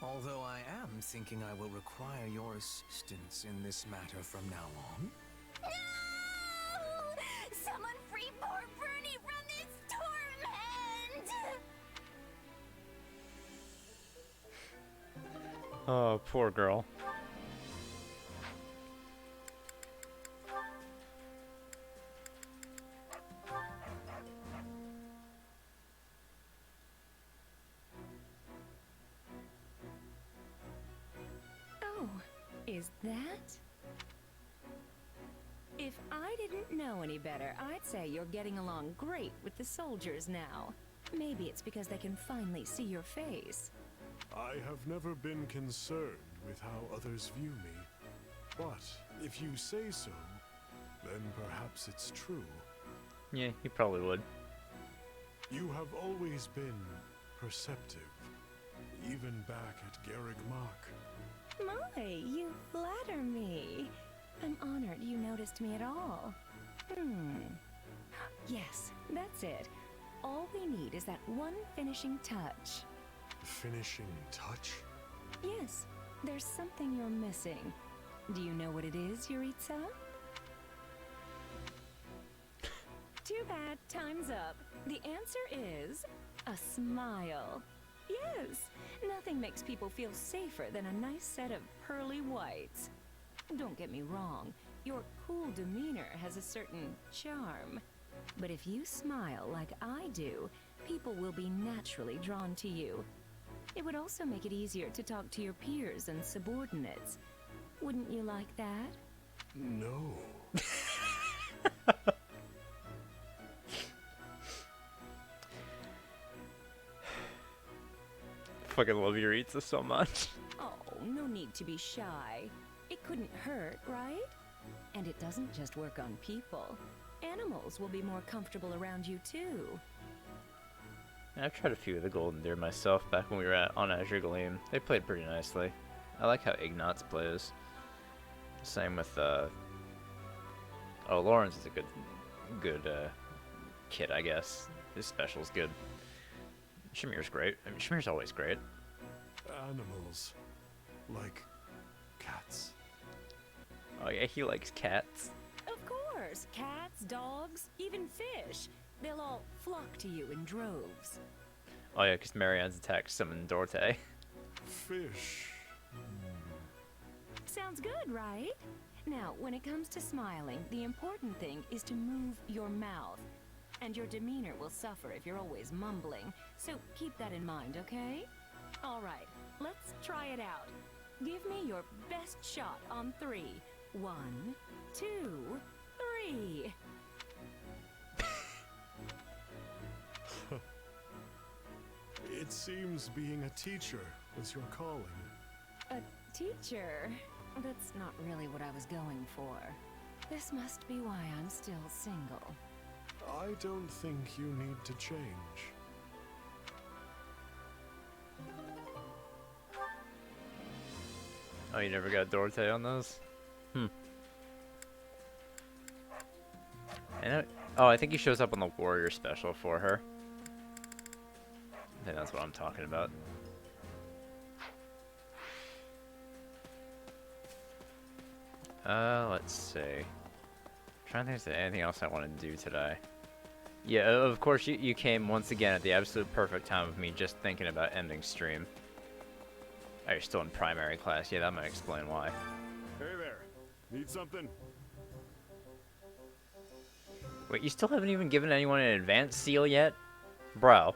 Although I am thinking I will require your assistance in this matter from now on. No! Someone free poor Bernie from this torment! Oh, poor girl. Oh, is that? If I didn't know any better, I'd say you're getting along great with the soldiers now. Maybe it's because they can finally see your face. I have never been concerned with how others view me. But if you say so, then perhaps it's true. Yeah, you probably would. You have always been perceptive, even back at Garreg Mach. My, you flatter me. I'm honored you noticed me at all. Yes, that's it. All we need is that one finishing touch. Finishing touch? Yes, there's something you're missing. Do you know what it is, Yuritsa? Too bad, time's up. The answer is a smile. Yes, nothing makes people feel safer than a nice set of pearly whites. Don't get me wrong, your cool demeanor has a certain charm. But if you smile like I do, people will be naturally drawn to you. It would also make it easier to talk to your peers and subordinates. Wouldn't you like that? No. Fucking love Yuritsa so much. Oh, no need to be shy. It couldn't hurt, right? And it doesn't just work on people. Animals will be more comfortable around you too. I've tried a few of the Golden Deer myself back when we were on Azure Gleam. They played pretty nicely. I like how Ignatz plays. Same with oh, Lawrence is a good kid, I guess. His special's good. Shamir's great. I mean, Shamir's always great. Animals. Like cats. Oh yeah, he likes cats. Of course, cats, dogs, even fish. They'll all flock to you in droves. Oh yeah, because Marianne's attack summoned Dorte. Fish. Sounds good, right? Now, when it comes to smiling, the important thing is to move your mouth. And your demeanor will suffer if you're always mumbling. So keep that in mind, okay? All right, let's try it out. Give me your best shot on 3. 1, 2, 3. It seems being a teacher was your calling. A teacher? That's not really what I was going for. This must be why I'm still single. I don't think you need to change. Oh, you never got Dorte on those? Oh, I think he shows up on the warrior special for her. I think that's what I'm talking about. Let's see. I'm trying to think if there's anything else I want to do today. Yeah, of course you came once again at the absolute perfect time of me just thinking about ending stream. Oh, you're still in primary class. Yeah, that might explain why. Hey there. Need something? Wait, you still haven't even given anyone an advanced seal yet? Bro.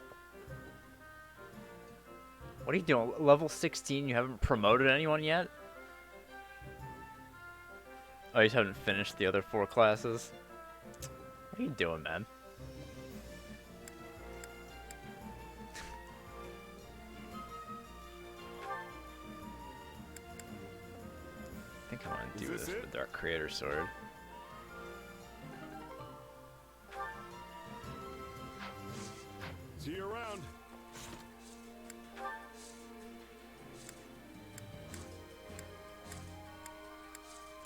What are you doing? Level 16, you haven't promoted anyone yet? Oh, you just haven't finished the other 4 classes? What are you doing, man? I think I want to do this with the Dark Creator Sword. See you around.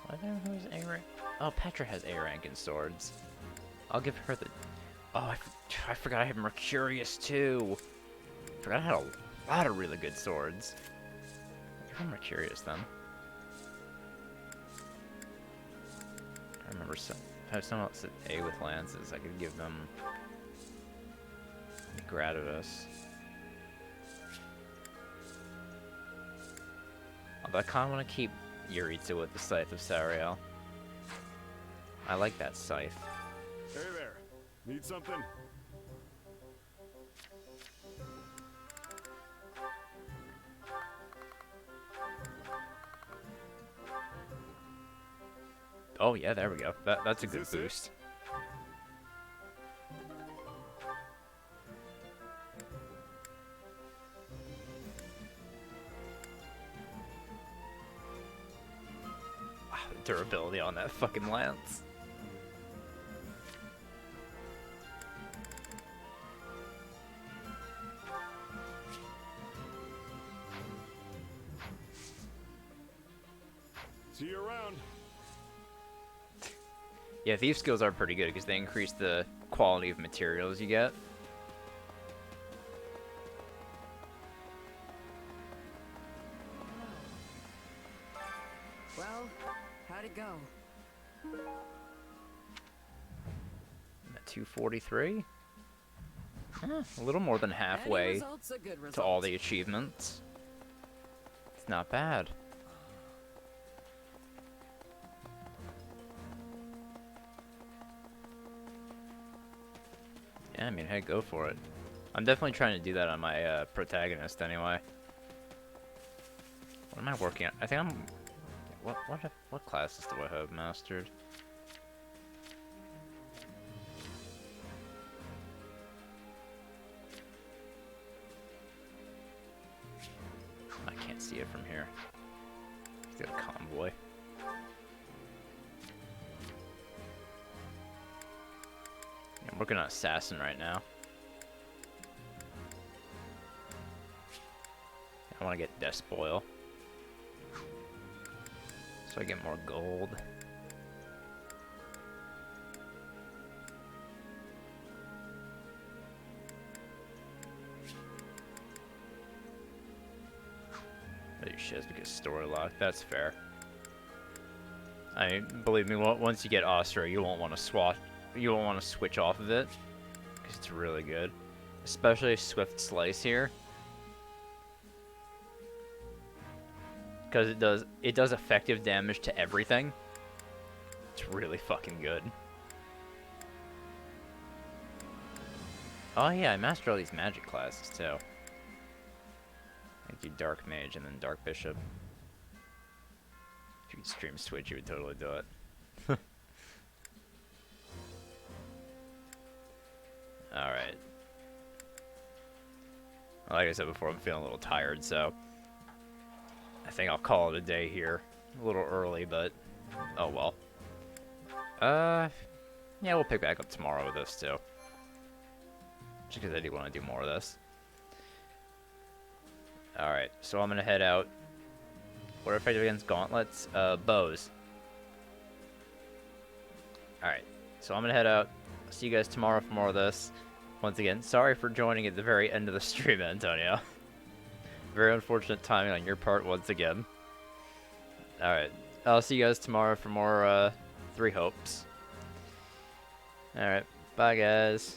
I don't know who's A rank. Oh, Petra has A rank in swords. I'll give her the. Oh, I forgot I have Mercurius too. Forgot I had a lot of really good swords. Give her Mercurius then. I remember if I have someone else at A with lances, I could give them Gradavis. Although I kind of want to keep Yuritsa with the Scythe of Sariel. I like that scythe. Hey there. Need something? Oh yeah, there we go. That's a good boost. Wow, the durability on that fucking lance. See you around. Yeah, thief skills are pretty good because they increase the quality of materials you get. Well, how'd it go? I'm at 243. A little more than halfway result's a good to all result. the achievements. It's not bad. Yeah, I mean, hey, go for it. I'm definitely trying to do that on my protagonist anyway. What am I working on? I think I'm... What classes do I have mastered? I can't see it from here. He's got a convoy. I'm working on Assassin right now. I want to get Despoil. So I get more gold. Oh shit, it's because story lock. That's fair. I mean, believe me, once you get Ostra, you won't want to swap. You won't want to switch off of it because it's really good, especially Swift Slice here, because it does effective damage to everything. It's really fucking good. Oh yeah, I mastered all these magic classes too. Thank you, Dark Mage, and then Dark Bishop. If you could stream Switch, you would totally do it. Alright. Like I said before, I'm feeling a little tired, so I think I'll call it a day here. A little early, but oh well. Yeah, we'll pick back up tomorrow with this too. Just because I do want to do more of this. Alright, so I'm gonna head out. What are effective against gauntlets? Bows. Alright, so I'm gonna head out. See you guys tomorrow for more of this. Once again, sorry for joining at the very end of the stream, Antonio. Very unfortunate timing on your part once again. Alright, I'll see you guys tomorrow for more, 3 Hopes. Alright, bye guys.